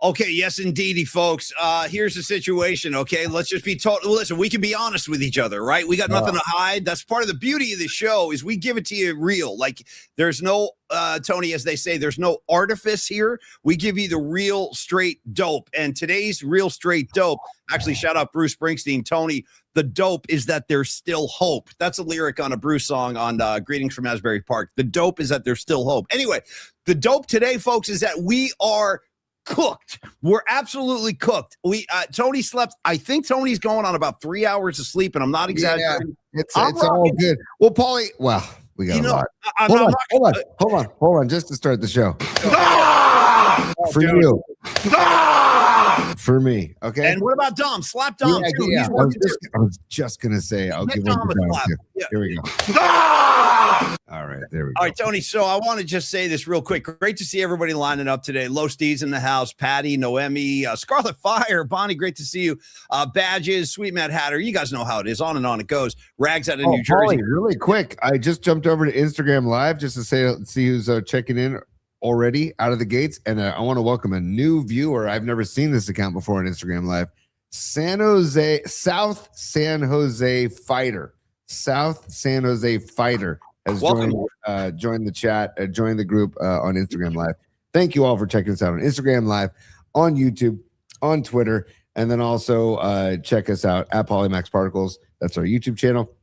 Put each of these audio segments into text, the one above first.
Okay, yes, indeedy, folks. Here's the situation, okay? Let's just be total. Listen, we can be honest with each other, right? We got nothing to hide. That's part of the beauty of the show is we give it to you real. Like, there's no, Tony, as they say, there's no artifice here. We give you the real straight dope. And today's real straight dope, actually, shout out Bruce Springsteen, Tony, the dope is that there's still hope. That's a lyric on a Bruce song on Greetings from Asbury Park. The dope is that there's still hope. Anyway, the dope today, folks, is that we are cooked. We're absolutely cooked. Tony slept. I think Tony's going on about 3 hours of sleep, and I'm not exaggerating. Yeah, it's all good. Well, Paulie, we got a lot. Hold on, just to start the show. For you. For me, okay. And what about Dom? Slap Dom too. Yeah. I was just gonna say I'll give him a slap. Yeah. Here we go. All right, there we go. All right, Tony. So I want to just say this real quick. Great to see everybody lining up today. Low Steve's in the house. Patty, Noemi, Scarlet Fire, Bonnie. Great to see you. Badges, Sweet Mad Hatter. You guys know how it is. On and on it goes. Rags out of New Jersey. Paulie, really quick. I just jumped over to Instagram Live just to see who's checking in already out of the gates, and I want to welcome a new viewer. I've never seen this account before on Instagram Live. South San Jose Fighter has joined the chat, joined the group on Instagram Live. Thank you all for checking us out on Instagram Live, on YouTube, on Twitter, and then also check us out at Polymax Particles. That's our YouTube channel.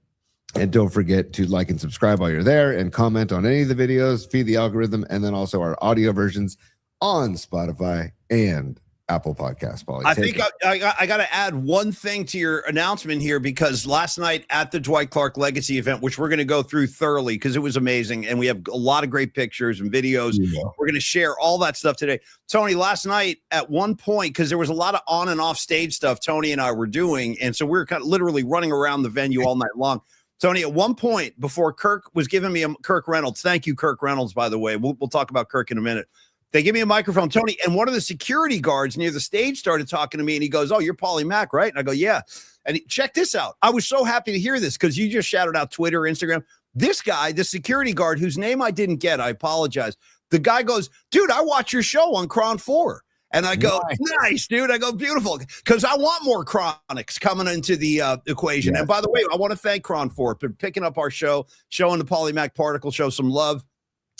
And don't forget to like and subscribe while you're there and comment on any of the videos, feed the algorithm, and then also our audio versions on Spotify and Apple Podcasts. Paulie, I think I got to add one thing to your announcement here, because last night at the Dwight Clark Legacy event, which we're going to go through thoroughly because it was amazing, and we have a lot of great pictures and videos. Yeah. We're going to share all that stuff today. Tony, last night at one point, because there was a lot of on and off stage stuff Tony and I were doing, and so we were kind of literally running around the venue all night long. Tony, at one point before Kirk was giving me Kirk Reynolds, thank you, Kirk Reynolds, by the way. We'll talk about Kirk in a minute. They give me a microphone, Tony, and one of the security guards near the stage started talking to me, and he goes, "Oh, you're Paulie Mack, right?" And I go, "Yeah." And check this out. I was so happy to hear this because you just shouted out Twitter, Instagram. This guy, the security guard, whose name I didn't get, I apologize. The guy goes, "Dude, I watch your show on Cron 4. And I go, nice, dude. I go, beautiful. Because I want more chronics coming into the equation. Yes. And by the way, I want to thank Cron 4 for picking up our show, showing the Paulie Mack Particle Show some love.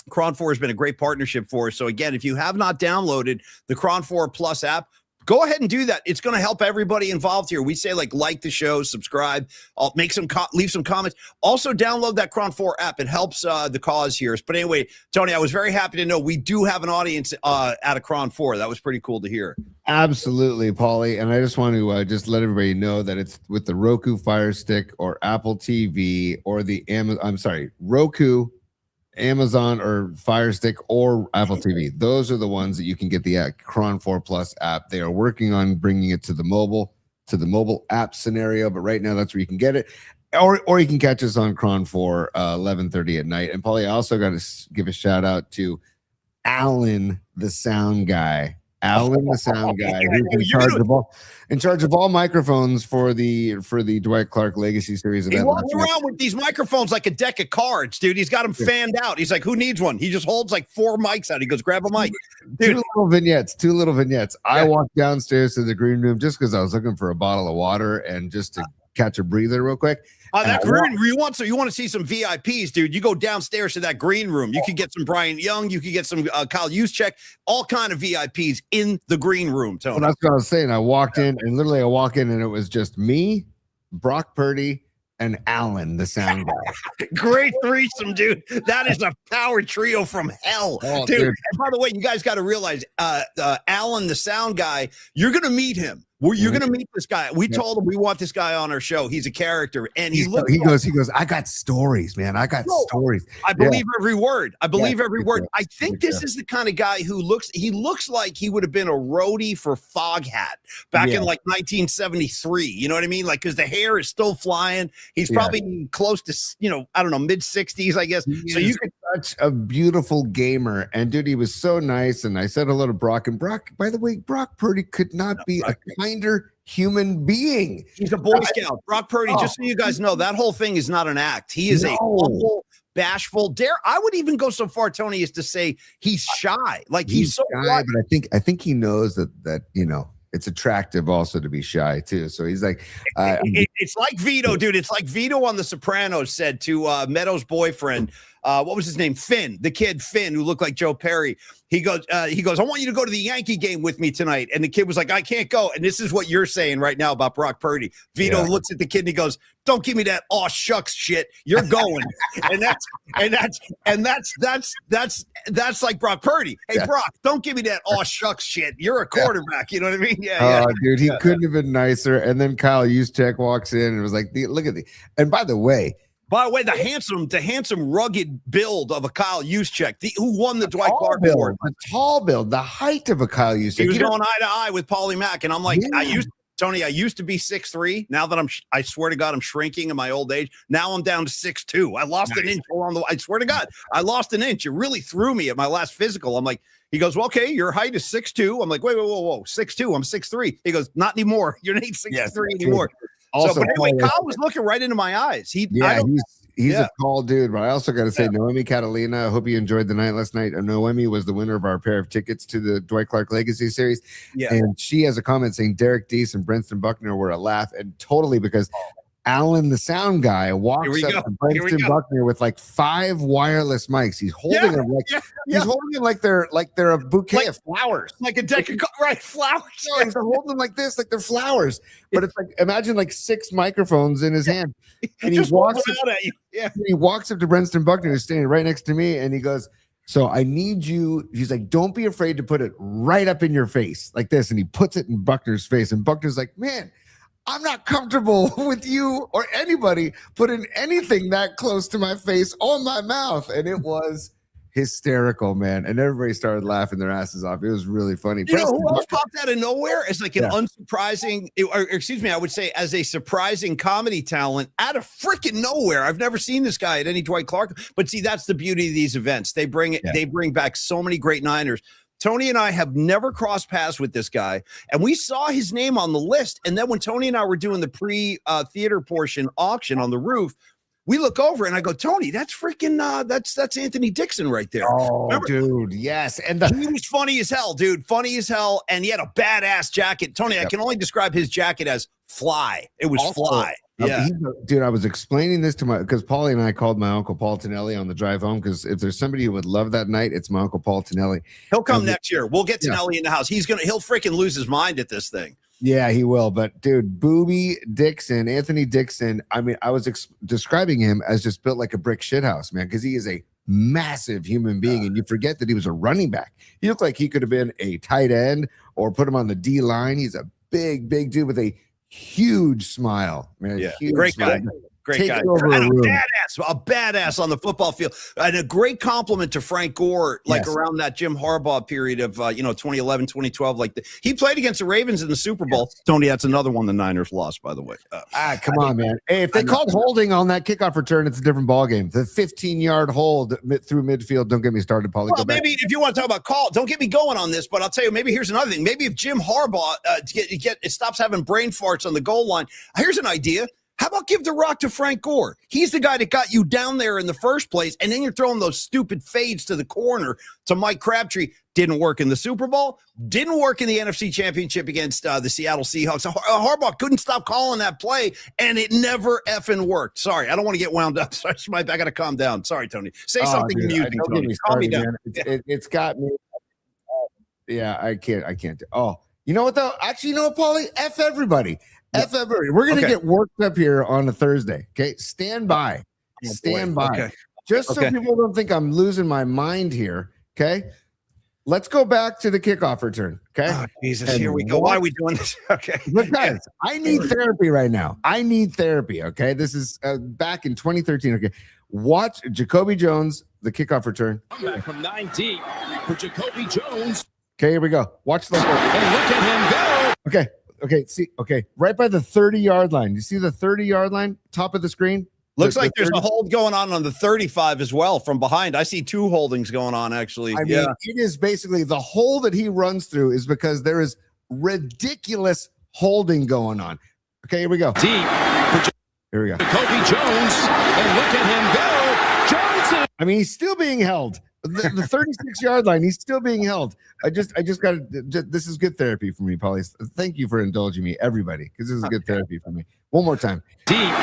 Cron 4 has been a great partnership for us. So again, if you have not downloaded the Cron 4 Plus app, go ahead and do that. It's going to help everybody involved here. We say like the show, subscribe, make some leave some comments. Also download that Cron 4 app. It helps the cause here. But anyway, Tony, I was very happy to know we do have an audience at a Cron 4. That was pretty cool to hear. Absolutely, Paulie. And I just want to just let everybody know that it's with the Roku Fire Stick or Apple TV or the Roku, Amazon or Fire Stick or Apple TV. Those are the ones that you can get the Cron 4 Plus app. They are working on bringing it to the mobile app scenario, but right now that's where you can get it. Or you can catch us on Cron 4 11:30 at night. And Paulie, I also got to give a shout out to Alan, the sound guy. Alan, the sound guy, who's in charge of all microphones for the Dwight Clark Legacy Series event. He walks around with these microphones like a deck of cards, dude. He's got them fanned out. He's like, "Who needs one?" He just holds like 4 mics out. He goes, "Grab a mic." Dude. Two little vignettes. Yeah. I walked downstairs to the green room just because I was looking for a bottle of water and just to catch a breather real quick. That green room, you want to see some VIPs, dude. You go downstairs to that green room. You could get some Brian Young. You could get some Kyle Juszczyk, all kind of VIPs in the green room, Tony. Well, that's what I was saying. I walked in, and literally I walk in, and it was just me, Brock Purdy, and Alan, the sound guy. Great threesome, dude. That is a power trio from hell, dude. And by the way, you guys got to realize, Alan, the sound guy, you're going to meet him. You're going to meet this guy. We told him we want this guy on our show. He's a character, and he goes. I got stories, man. I got stories. I believe every word. I believe every word. I think this is the kind of guy who looks like he would have been a roadie for Foghat back in like 1973. You know what I mean? Like, because the hair is still flying. He's probably close to, I don't know, mid 60s, I guess. So you could such a beautiful gamer. And dude, he was so nice. And I said hello to Brock. And Brock, by the way, Brock Purdy could not be a kinder human being. He's a Boy Scout. Brock Purdy, just so you guys know, that whole thing is not an act. He is a humble, bashful. I would even go so far, Tony, as to say he's shy. Like he's so shy, but I think he knows that you know, it's attractive also to be shy too. So he's like, it's like Vito, dude. It's like Vito on The Sopranos said to Meadows' boyfriend. What was his name? Finn, the kid Finn, who looked like Joe Perry. He goes, I want you to go to the Yankee game with me tonight. And the kid was like, I can't go. And this is what you're saying right now about Brock Purdy. Vito looks at the kid and he goes, don't give me that aw shucks shit. You're going. that's like Brock Purdy. Hey, Brock, don't give me that aw shucks shit. You're a quarterback. You know what I mean? Yeah. Dude, he couldn't have been nicer. And then Kyle Juszczyk walks in and was like, look at the. And by the way, the handsome, rugged build of a Kyle Juszczyk, who won the Dwight Clark Award. The tall build, the height of a Kyle Juszczyk. He was going eye to eye with Paulie Mack, and I'm like, I used to be 6'3". Now that I swear to God, I'm shrinking in my old age. Now I'm down to 6'2". I lost an inch along the way. I swear to God, I lost an inch. It really threw me at my last physical. I'm like, he goes, well, okay, your height is 6'2". I'm like, whoa, 6'2". I'm 6'3". He goes, not anymore. You're not 6'3" anymore. Also, but anyway, Kyle was looking right into my eyes. He's a tall dude, but I also got to say, Noemi Catalina, I hope you enjoyed the night last night. Noemi was the winner of our pair of tickets to the Dwight Clark Legacy Series. Yeah. And she has a comment saying Derek Deese and Brenston Buckner were a laugh, and totally because Alan, the sound guy, walks up to Brenston Buckner with like 5 wireless mics. He's holding them he's holding them like they're a bouquet of flowers, like a deck of flowers. He's holding them like this, like they're flowers. But it's like, imagine like 6 microphones in his hand, and he walks out at you. Yeah, he walks up to Brenston Buckner, who's standing right next to me, and he goes, so I need you. He's like, don't be afraid to put it right up in your face like this, and he puts it in Buckner's face, and Buckner's like, man, I'm not comfortable with you or anybody putting anything that close to my face on my mouth. And it was hysterical, man. And everybody started laughing their asses off. It was really funny. You know who else popped out of nowhere as like an unsurprising, or excuse me, I would say as a surprising comedy talent out of freaking nowhere. I've never seen this guy at any Dwight Clark. But see, that's the beauty of these events. They bring back so many great Niners. Tony and I have never crossed paths with this guy, and we saw his name on the list. And then when Tony and I were doing the pre-theater portion auction on the roof, we look over and I go, Tony, that's freaking that's Anthony Dixon right there. Oh, remember? Dude, yes. And he was funny as hell, dude. Funny as hell. And he had a badass jacket. Tony, I can only describe his jacket as fly. It was fly. Yeah, dude, I was explaining this to because Paulie and I called my uncle Paul Tonelli on the drive home, because if there's somebody who would love that night, it's my uncle Paul Tonelli. He'll come next year. We'll get Tonelli in the house. He'll freaking lose his mind at this thing. Yeah, he will. But dude, Booby Dixon, Anthony Dixon, I mean, I was describing him as just built like a brick shithouse, man, because he is a massive human being, and you forget that he was a running back. He looked like he could have been a tight end or put him on the D line. He's a big dude with a huge smile, man. Yeah, huge great smile. guy. Great guy. And a badass on the football field. And a great compliment to Frank Gore, like around that Jim Harbaugh period of 2011, 2012. He played against the Ravens in the Super Bowl. Tony, that's another one the Niners lost, by the way. Come on, man. Hey, if they called holding on that kickoff return, it's a different ballgame. The 15-yard hold through midfield. Don't get me started, Paulie. Well, maybe if you want to talk about call, don't get me going on this, but I'll tell you, maybe here's another thing. Maybe if Jim Harbaugh it stops having brain farts on the goal line, here's an idea. How about give the rock to Frank Gore? He's the guy that got you down there in the first place, and then you're throwing those stupid fades to the corner to Mike Crabtree. Didn't work in the Super Bowl. Didn't work in the NFC Championship against the Seattle Seahawks. Harbaugh couldn't stop calling that play, and it never effing worked. Sorry, I don't want to get wound up. Sorry, I got to calm down. Sorry, Tony. Say something amusing, Tony. Calm me down. It's got me. Yeah, I can't. Oh, you know what, though? Actually, you know what, Paulie? F everybody. We're going to get worked up here on a Thursday. Okay. Stand by. Stand by. Okay. Just so people don't think I'm losing my mind here. Okay. Let's go back to the kickoff return. Okay. Oh, Jesus. And here we go. Why are we doing this? Okay. Look, guys, I need therapy right now. I need therapy. Okay. This is back in 2013. Okay. Watch Jacoby Jones, the kickoff return. Back from 9 deep for Jacoby Jones. Okay. Here we go. Watch the. And look at him go. Okay. Okay, see, right by the 30-yard line. You see the 30-yard line, top of the screen? Looks like there's a hold going on the 35 as well from behind. I see 2 holdings going on, actually. I mean, it is basically the hole that he runs through is because there is ridiculous holding going on. Okay, here we go. Deep. Here we go. Jacoby Jones, and look at him go. Jones. I mean, he's still being held. The 36-yard line, he's still being held. I just got to. This is good therapy for me, Paulie. Thank you for indulging me, everybody, because this is good therapy for me. One more time. Deep.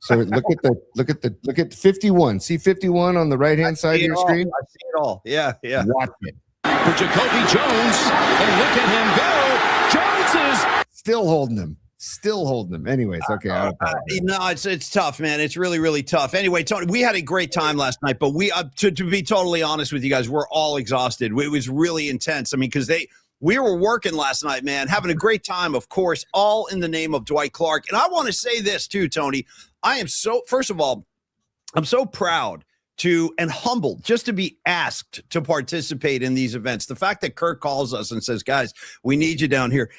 So look at 51. See 51 on the right hand side of your screen. I see it all. Yeah. Watch it. For Jacoby Jones, and look at him go. Jones is Still holding him. Anyways, okay. No, it's tough, man. It's really, really tough. Anyway, Tony, we had a great time last night, but we to be totally honest with you guys, we're all exhausted. It was really intense. I mean, because we were working last night, man, having a great time, of course, all in the name of Dwight Clark. And I want to say this too, Tony. First of all, I'm so proud and humbled just to be asked to participate in these events. The fact that Kirk calls us and says, guys, we need you down here.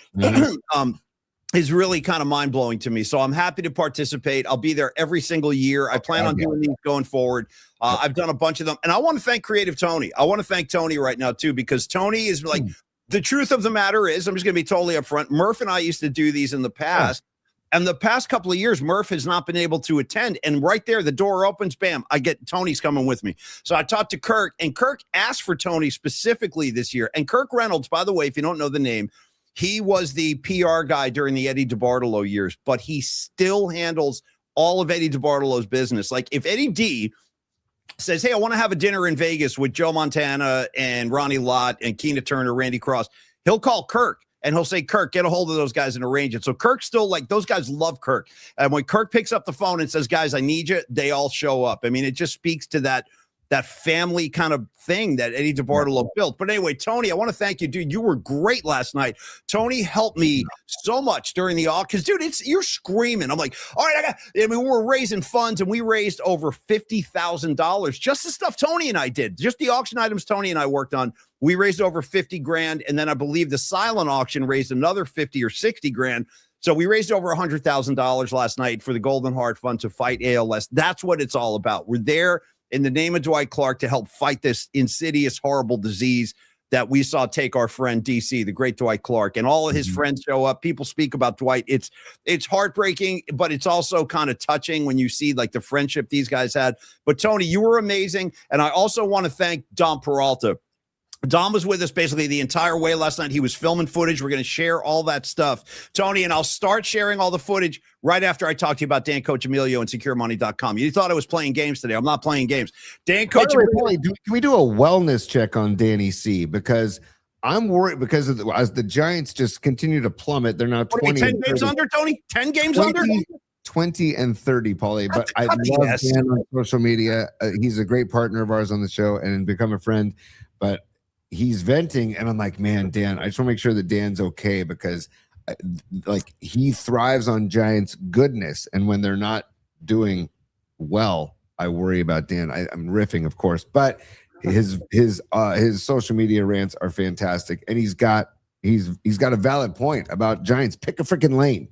Is really kind of mind-blowing to me. So I'm happy to participate. I'll be there every single year. I plan on doing these going forward. I've done a bunch of them. And I want to thank Creative Tony. I want to thank Tony right now, too, because Tony is like, the truth of the matter is, I'm just going to be totally upfront. Murph and I used to do these in the past. And the past couple of years, Murph has not been able to attend. And right there, the door opens, bam, I get Tony's coming with me. So I talked to Kirk, and Kirk asked for Tony specifically this year. And Kirk Reynolds, by the way, if you don't know the name, he was the PR guy during the Eddie DeBartolo years, but he still handles all of Eddie DeBartolo's business. Like if Eddie D says, hey, I want to have a dinner in Vegas with Joe Montana and Ronnie Lott and Keena Turner, Randy Cross, he'll call Kirk and he'll say, Kirk, get a hold of those guys and arrange it. So Kirk's still like, those guys love Kirk. And when Kirk picks up the phone and says, guys, I need you, they all show up. I mean, it just speaks to that family kind of thing that Eddie DeBartolo built. But anyway, Tony, I want to thank you, dude. You were great last night. Tony helped me so much during the auction. Because, dude, you're screaming. I'm like, all right, we're raising funds, and we raised over $50,000. Just the stuff Tony and I did. Just the auction items Tony and I worked on. We raised over 50 grand. And then I believe the silent auction raised another 50 or 60 grand. So we raised over $100,000 last night for the Golden Heart Fund to fight ALS. That's what it's all about. We're there in the name of Dwight Clark to help fight this insidious, horrible disease that we saw take our friend DC, the great Dwight Clark, and all of his friends show up. People speak about Dwight. It's heartbreaking, but it's also kind of touching when you see like the friendship these guys had. But Tony, you were amazing. And I also want to thank Dom Peralta. Dom was with us basically the entire way last night. He was filming footage. We're going to share all that stuff, Tony, and I'll start sharing all the footage right after I talk to you about Dan Coach Emilio and SecureMoney.com. You thought I was playing games today. I'm not playing games. Dan Coach Emilio. Can we do a wellness check on Danny C? Because I'm worried because as the Giants just continue to plummet, they're now 20. 10 games under, Tony? 10 games under? 20 and 30, Paulie. But I love Dan on social media. He's a great partner of ours on the show and become a friend. But he's venting, and I'm like, man, Dan, I just want to make sure that Dan's okay because like he thrives on Giants goodness, and when they're not doing well, I worry about Dan. I'm riffing, of course, but his social media rants are fantastic, and he's got a valid point about Giants. Pick a freaking lane.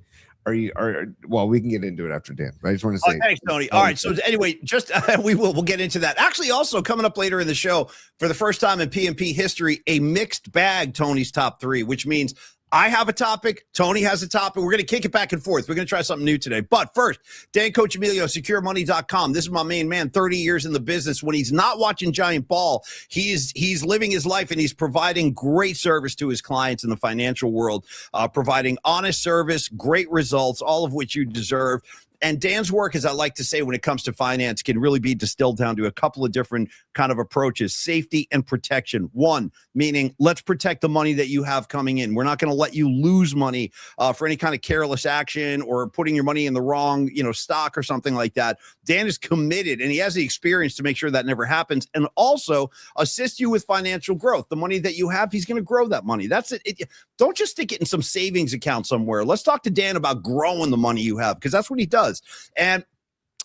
Well, we can get into it after Dan, but I just want to say thanks, Tony. All right. So anyway, just we'll get into that. Actually, also coming up later in the show for the first time in PMP history, a mixed bag Tony's top 3, which means I have a topic. Tony has a topic. We're going to kick it back and forth. We're going to try something new today. But first, Dan Coach Emilio, SecureMoney.com. This is my main man, 30 years in the business. When he's not watching Giant ball, he's living his life, and he's providing great service to his clients in the financial world, providing honest service, great results, all of which you deserve. And Dan's work, as I like to say, when it comes to finance, can really be distilled down to a couple of different kind of approaches: safety and protection. One, meaning let's protect the money that you have coming in. We're not going to let you lose money for any kind of careless action or putting your money in the wrong, stock or something like that. Dan is committed, and he has the experience to make sure that never happens, and also assist you with financial growth. The money that you have, he's going to grow that money. That's it. Don't just stick it in some savings account somewhere. Let's talk to Dan about growing the money you have, because that's what he does. And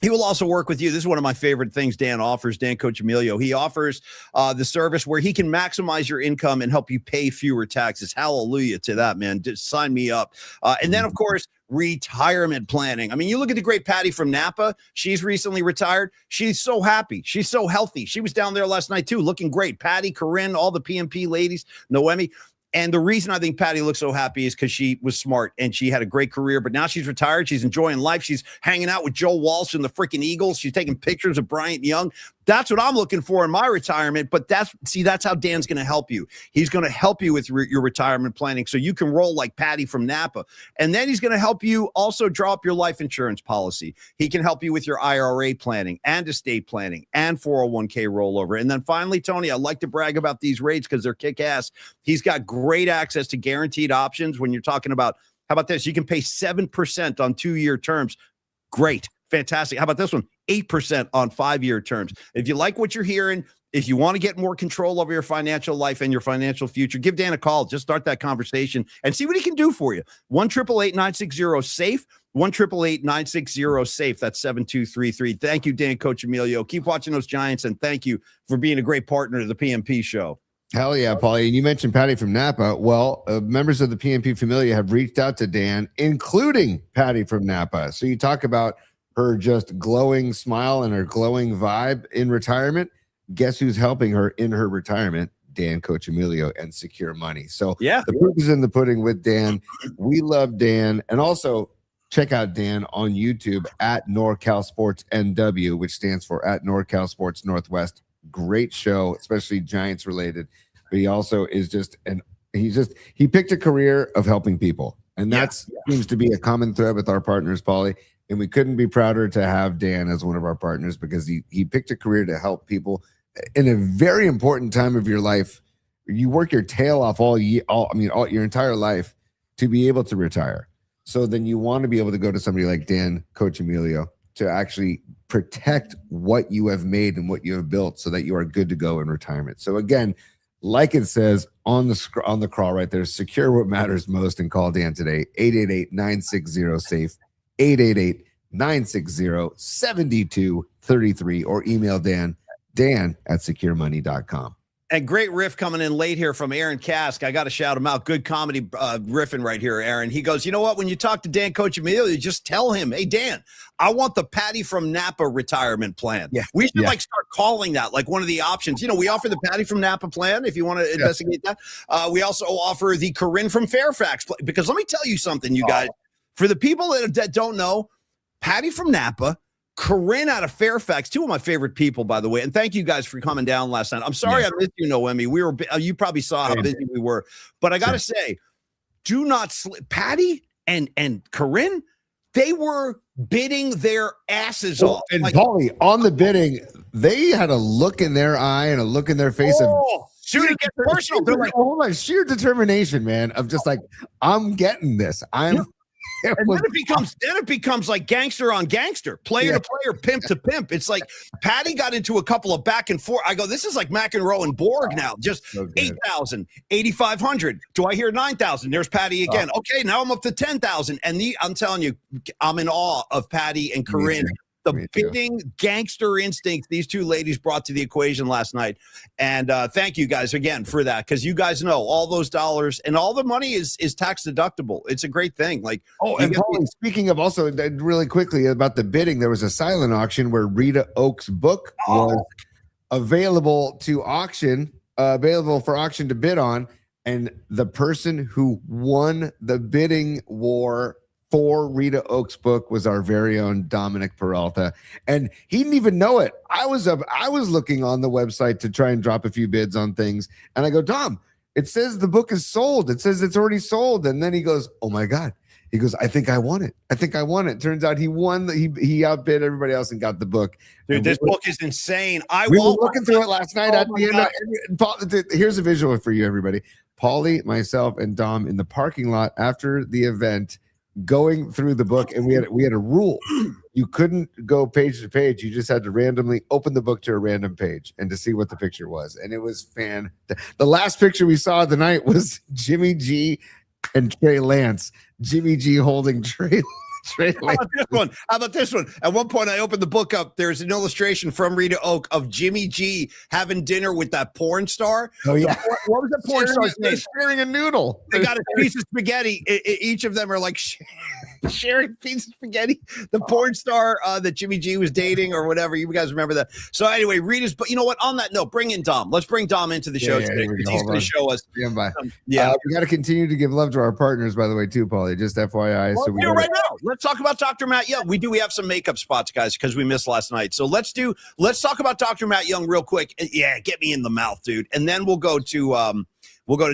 He will also work with you. This is one of my favorite things Dan offers, Dan Coach Emilio. He offers the service where he can maximize your income and help you pay fewer taxes. Hallelujah to that, man. Just sign me up. And then, of course, retirement planning. I mean, you look at the great Patty from Napa. She's recently retired. She's so happy. She's so healthy. She was down there last night, too, looking great. Patty, Corinne, all the PMP ladies, Noemi. And the reason I think Patty looks so happy is because she was smart and she had a great career, but now she's retired. She's enjoying life. She's hanging out with Joe Walsh and the freaking Eagles. She's taking pictures of Bryant Young. That's what I'm looking for in my retirement. But that's how Dan's going to help you. He's going to help you with your retirement planning so you can roll like Patty from Napa. And then he's going to help you also draw up your life insurance policy. He can help you with your IRA planning and estate planning and 401k rollover. And then finally, Tony, I like to brag about these rates because they're kick-ass. He's got great access to guaranteed options when you're talking about, how about this? You can pay 7% on 2-year terms. Great. Fantastic. How about this one? 8% on 5-year terms. If you like what you're hearing, if you want to get more control over your financial life and your financial future, give Dan a call. Just start that conversation and see what he can do for you. 1-888-960-SAFE. 1-888-960-SAFE. That's 7233. Thank you, Dan Coach Emilio. Keep watching those Giants, and thank you for being a great partner to the PMP show. Hell yeah, Paulie. And you mentioned Patty from Napa. Well, members of the PMP Familia have reached out to Dan, including Patty from Napa. So you talk about her just glowing smile and her glowing vibe in retirement. Guess who's helping her in her retirement? Dan Coach Emilio and Secure Money. So yeah, the proof is in the pudding with Dan. We love Dan. And also check out Dan on YouTube at NorCal Sports NW, which stands for at NorCal Sports Northwest. Great show, especially Giants related. But he also is he picked a career of helping people. And that seems to be a common thread with our partners, Paulie. And we couldn't be prouder to have Dan as one of our partners because he picked a career to help people in a very important time of your life. You work your tail off all your entire life to be able to retire. So then you want to be able to go to somebody like Dan Coach Emilio to actually protect what you have made and what you have built so that you are good to go in retirement. So again, like it says on the crawl right there, secure what matters most and call Dan today, 888-960-SAFE. 888-960-7233 or email Dan at securemoney.com. And great riff coming in late here from Aaron Kask. I got to shout him out. Good comedy riffing right here, Aaron. He goes, you know what? When you talk to Dan Coach Emilio, you just tell him, hey, Dan, I want the Patty from Napa retirement plan. Yeah. We should start calling that like one of the options. You know, we offer the Patty from Napa plan if you want to investigate that. We also offer the Corinne from Fairfax plan, because let me tell you something, you guys. For the people that don't know, Patty from Napa, Corinne out of Fairfax, two of my favorite people, by the way. And thank you guys for coming down last night. I'm sorry I missed you, Noemi. You probably saw how busy we were. But I got to say, do not sleep. Patty and Corinne, they were bidding their asses off. And Paulie, on the bidding, they had a look in their eye and a look in their face of shoot, it gets personal. They're like, sheer determination, man, of just like, I'm getting this. And then it becomes like gangster on gangster, player to player, pimp to pimp. It's like Patty got into a couple of back and forth. I go, this is like McEnroe and Borg now. Just so 8,000, 8,500. Do I hear 9,000? There's Patty again. Okay, now I'm up to 10,000. And I'm telling you, I'm in awe of Patty and Corinne. The bidding gangster instinct these two ladies brought to the equation last night. And thank you guys again for that, because you guys know all those dollars and all the money is tax deductible. It's a great thing. Like, and Paulie, speaking of also really quickly about the bidding, there was a silent auction where Rita Oak's book was available for auction to bid on. And the person who won the bidding war for Rita Oak's book was our very own Dominic Peralta, and he didn't even know it. I was looking on the website to try and drop a few bids on things, and I go, Dom, it says the book is sold. It says it's already sold, and then he goes, oh my God. He goes, I think I won it. Turns out he won. He outbid everybody else and got the book. Dude, this book is insane. We were looking through it last night. At the end, here's a visual for you, everybody. Paulie, myself, and Dom in the parking lot after the event, going through the book, and we had a rule. You couldn't go page to page. You just had to randomly open the book to a random page and to see what the picture was. And it was fantastic. The last picture we saw of the night was Jimmy G and Trey Lance. Jimmy G holding Trey Straight How away. about this one? How about this one? At one point, I opened the book up. There's an illustration from Rita Oak of Jimmy G having dinner with that porn star. Oh, yeah. What was the porn star's name? Sharing a noodle. They got a piece of spaghetti. Each of them are like sharing a piece of spaghetti. The porn star that Jimmy G was dating or whatever. You guys remember that? So anyway, Rita's. But you know what? On that note, bring in Dom. Let's bring Dom into the show today. He's going to show us. We Yeah. We got to continue to give love to our partners, by the way, too, Paulie. Just FYI. Well, so we right now. Let's talk about Dr. Matt Young. We have some makeup spots, guys, because we missed last night. So let's talk about Dr. Matt Young real quick. Yeah, get me in the mouth, dude. And then we'll go to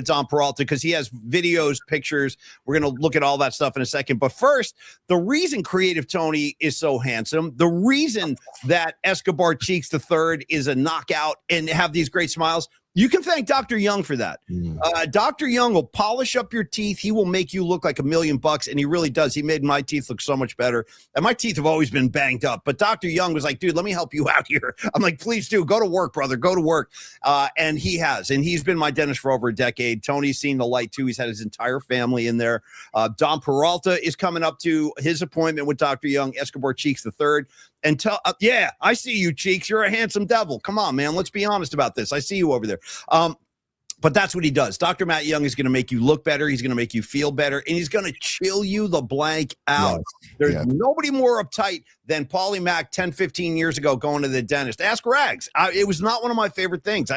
Don Peralta because he has videos, pictures. We're going to look at all that stuff in a second. But first, the reason Creative Tony is so handsome, the reason that Escobar Cheeks III is a knockout and have these great smiles, you can thank Dr. Young for that. Dr. Young will polish up your teeth. He will make you look like $1 million, and he really does. He made my teeth look so much better. And my teeth have always been banged up. But Dr. Young was like, dude, let me help you out here. I'm like, please do. Go to work, brother. Go to work. And he has. And he's been my dentist for over a decade. Tony's seen the light, too. He's had his entire family in there. Don Peralta is coming up to his appointment with Dr. Young, Escobar Cheeks III. And yeah, I see you, Cheeks. You're a handsome devil. Come on, man. Let's be honest about this. I see you over there. But that's what he does. Dr. Matt Young is going to make you look better. He's going to make you feel better. And he's going to chill you the blank out. There's nobody more uptight than Paulie Mack 10, 15 years ago going to the dentist. Ask Rags. It was not one of my favorite things.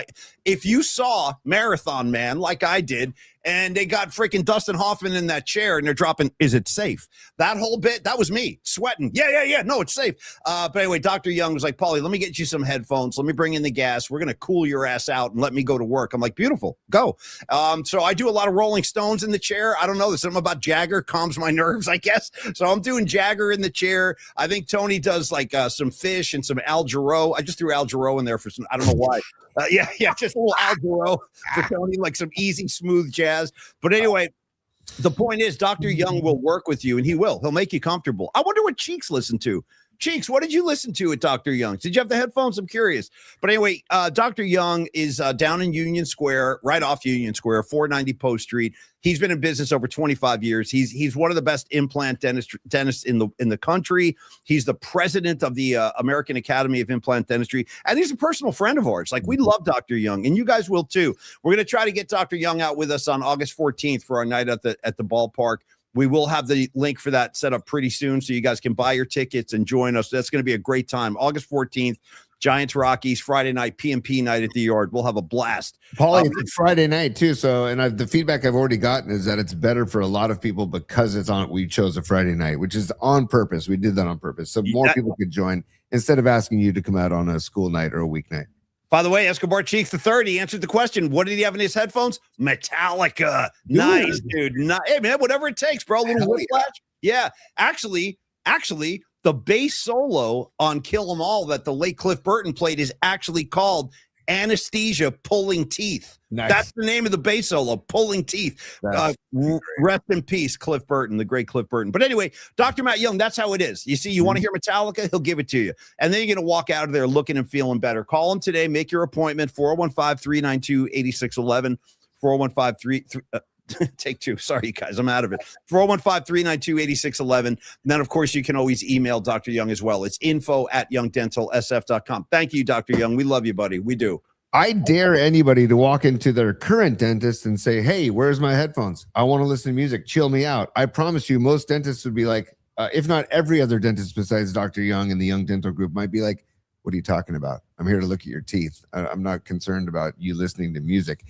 If you saw Marathon Man like I did, and they got freaking Dustin Hoffman in that chair and they're dropping, is it safe? That whole bit, that was me sweating. Yeah. No, it's safe. But anyway, Dr. Young was like, Paulie, let me get you some headphones. Let me bring in the gas. We're going to cool your ass out and let me go to work. I'm like, beautiful, go. So I do a lot of Rolling Stones in the chair. I don't know. There's something about Jagger calms my nerves, I guess. So I'm doing Jagger in the chair. I think Tony does like some Fish and some Al Jarreau. I just threw Al Jarreau in there for some, I don't know why. Yeah, just a little Al Jarreau for Tony, like some easy, smooth jazz. But anyway, the point is Dr. Young will work with you, and he will. He'll make you comfortable. I wonder what Cheeks listened to. Cheeks, what did you listen to at Dr. Young's? Did you have the headphones? I'm curious. But anyway, Dr. Young is down in Union Square, right off Union Square, 490 Post Street. He's been in business over 25 years. He's one of the best implant dentists in the country. He's the president of the American Academy of Implant Dentistry, and he's a personal friend of ours. Like, we love Dr. Young, and you guys will too. We're going to try to get Dr. Young out with us on August 14th for our night at the ballpark. We will have the link for that set up pretty soon, so you guys can buy your tickets and join us. That's going to be a great time. August 14th, Giants Rockies, Friday night, PMP night at the Yard. We'll have a blast. Paulie, it's Friday night too. So, and the feedback I've already gotten is that it's better for a lot of people because we chose a Friday night, which is on purpose. We did that on purpose. So more people could join instead of asking you to come out on a school night or a weeknight. By the way, Escobar Cheeks III, he answered the question. What did he have in his headphones? Metallica. Nice, dude. Hey, man, whatever it takes, bro. A little whiplash. Yeah. Actually, the bass solo on Kill 'Em All that the late Cliff Burton played is actually called Anesthesia Pulling Teeth. Nice. That's the name of the bass solo, Pulling Teeth. Rest in peace, Cliff Burton, the great Cliff Burton. But anyway, Dr. Matt Young, that's how it is. You see, you want to hear Metallica, he'll give it to you. And then you're going to walk out of there looking and feeling better. Call him today. Make your appointment, 415-392-8611, 415-3... Take two. Sorry, you guys. I'm out of it. 415-392-8611. And then, of course, you can always email Dr. Young as well. It's info@youngdentalsf.com. Thank you, Dr. Young. We love you, buddy. We do. I dare anybody to walk into their current dentist and say, hey, where's my headphones? I want to listen to music. Chill me out. I promise you, most dentists would be like, if not every other dentist besides Dr. Young and the Young Dental Group might be like, what are you talking about? I'm here to look at your teeth. I'm not concerned about you listening to music.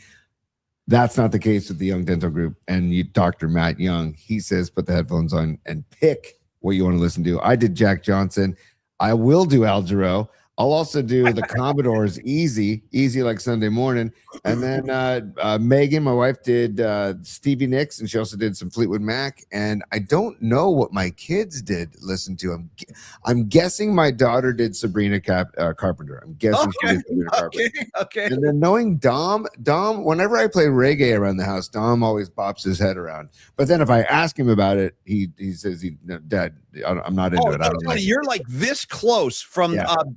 That's not the case with the Young Dental Group. And Dr. Matt Young, he says, put the headphones on and pick what you want to listen to. I did Jack Johnson. I will do Al Jarreau. I'll also do the Commodores easy like Sunday morning. And then Megan, my wife, did Stevie Nicks, and she also did some Fleetwood Mac. And I don't know what my kids did listen to. I'm guessing my daughter did Sabrina Carpenter. I'm guessing she did Sabrina Carpenter. Okay. And then knowing Dom, whenever I play reggae around the house, Dom always bops his head around. But then if I ask him about it, he says, no, Dad, I'm not into it. I don't like it. You're like this close from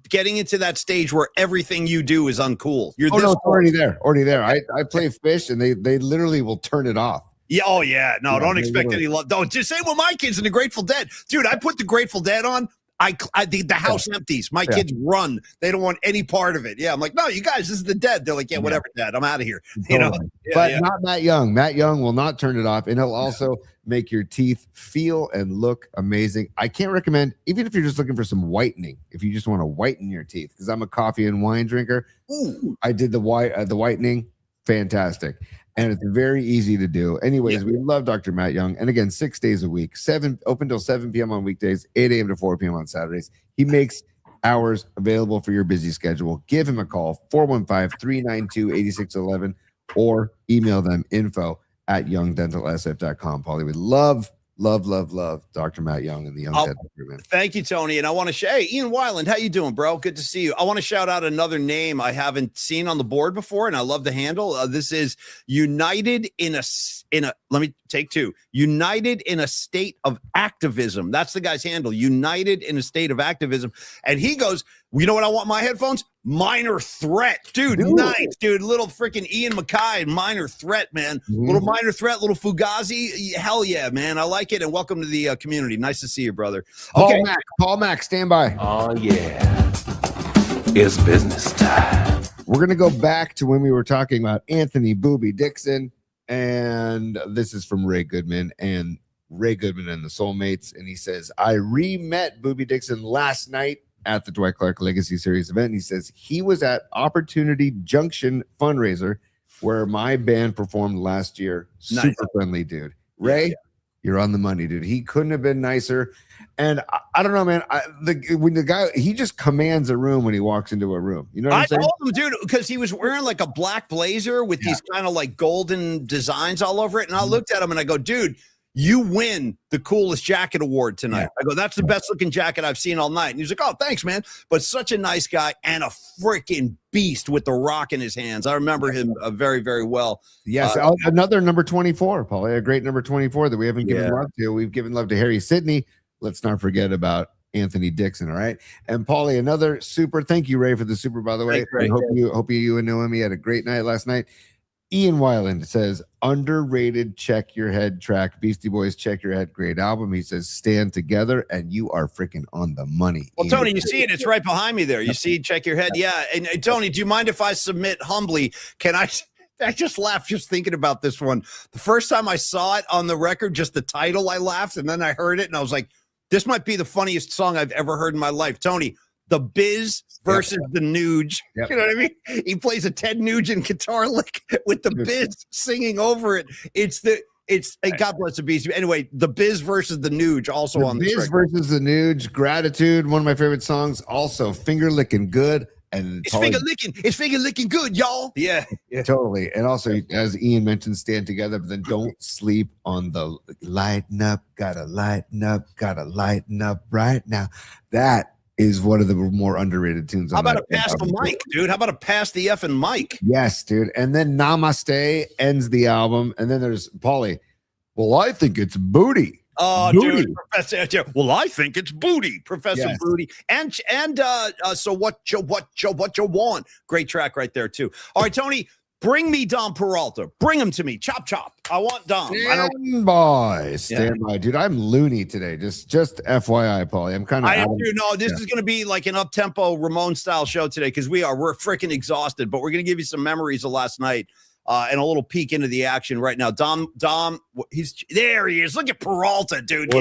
getting into that stage where everything you do is uncool. You're already there. I play Fish, and they literally will turn it off. Yeah. Oh yeah. No, Yeah, don't they expect literally- any love. Don't just say with my kids and the Grateful Dead, dude. I put the Grateful Dead on. The house empties. My kids run. They don't want any part of it. Yeah, I'm like, no, you guys, this is the Dead. They're like, yeah, whatever, Dad. I'm out of here. You know, Totally. Yeah, but yeah. not Matt Young. Matt Young will not turn it off, and he'll also make your teeth feel and look amazing. I can't recommend, even if you're just looking for some whitening, if you just want to whiten your teeth, because I'm a coffee and wine drinker. Ooh. I did the whitening, fantastic, and it's very easy to do. Anyways, we love Dr. Matt Young, and again, 6 days a week, open till 7 p.m. on weekdays, 8 a.m. to 4 p.m. on Saturdays. He makes hours available for your busy schedule. Give him a call, 415-392-8611, or email them info@youngdentalsf.com. Paulie, we love Dr. Matt Young and the Young Dental Group. Thank you, Tony. And I want to hey, Ian Weiland, how you doing, bro? Good to see you. I want to shout out another name I haven't seen on the board before, and I love the handle. This is United in a let me take two. United in a State of Activism. That's the guy's handle. United in a State of Activism. And he goes, you know what I want my headphones? Minor Threat. Dude. Nice, dude. Little freaking Ian Mackay, Minor Threat, man. Little Minor Threat, little Fugazi. Hell yeah, man. I like it. And welcome to the community. Nice to see you, brother. Okay. Paul Mack, stand by. Oh, yeah. It's business time. We're going to go back to when we were talking about Anthony Booby Dixon. And this is from Ray Goodman and the Soulmates. And he says, I re-met Booby Dixon last night at the Dwight Clark Legacy Series event. He says he was at Opportunity Junction fundraiser where my band performed last year. Nice. Super friendly dude. Ray, you're on the money, dude. He couldn't have been nicer. And I don't know, man. When the guy, he just commands a room when he walks into a room. You know what I'm saying? I told him, dude, because he was wearing like a black blazer with these kind of like golden designs all over it. And I looked at him and I go, dude, you win the coolest jacket award tonight. I go, that's the best looking jacket I've seen all night. And he's like, oh, thanks, man. But such a nice guy and a freaking beast with the rock in his hands. I remember him very, very well. Yes. Another number 24, Paulie, a great number 24 that we haven't given love to. We've given love to Harry Sidney. Let's not forget about Anthony Dixon. All right. And Paulie, another super. Thank you, Ray, for the super, by the way. I hope you and Noemi had a great night last night. Ian Weiland says, underrated Check Your Head track. Beastie Boys, Check Your Head, great album. He says, stand together, and you are freaking on the money. Well, Tony, you see it. It's right behind me there. You see, Check Your Head. Yeah. And Tony, do you mind if I submit humbly? I just laughed just thinking about this one. The first time I saw it on the record, just the title, I laughed. And then I heard it, and I was like, this might be the funniest song I've ever heard in my life. Tony, the Biz versus the Nuge. You know what I mean? He plays a Ted Nugent guitar lick with the Biz singing over it. God bless the Beast. Anyway, the Biz versus the Nuge also on this Biz record. versus the Nuge, Gratitude, one of my favorite songs. Also, Finger Licking Good. And it's finger licking good, y'all. Yeah, totally. And also, as Ian mentioned, stand together, but then don't sleep on the lighten up, gotta lighten up right now. That is one of the more underrated tunes. How about a pass the mic, dude? How about a pass the effing mic? Yes, dude. And then Namaste ends the album. And then there's Paulie. Well, I think it's Booty. Oh, Booty. dude, Professor. Well, I think it's Booty, Professor Booty, and so what you want? Great track right there too. All right, Tony, bring me Dom Peralta. Bring him to me. Chop. I want Dom. Stand by, dude. I'm loony today. Just FYI, Paulie. I'm kind of. This is going to be like an up tempo Ramon style show today because we're freaking exhausted. But we're going to give you some memories of last night. And a little peek into the action right now. Dom, he's there. He is. Look at Peralta, dude.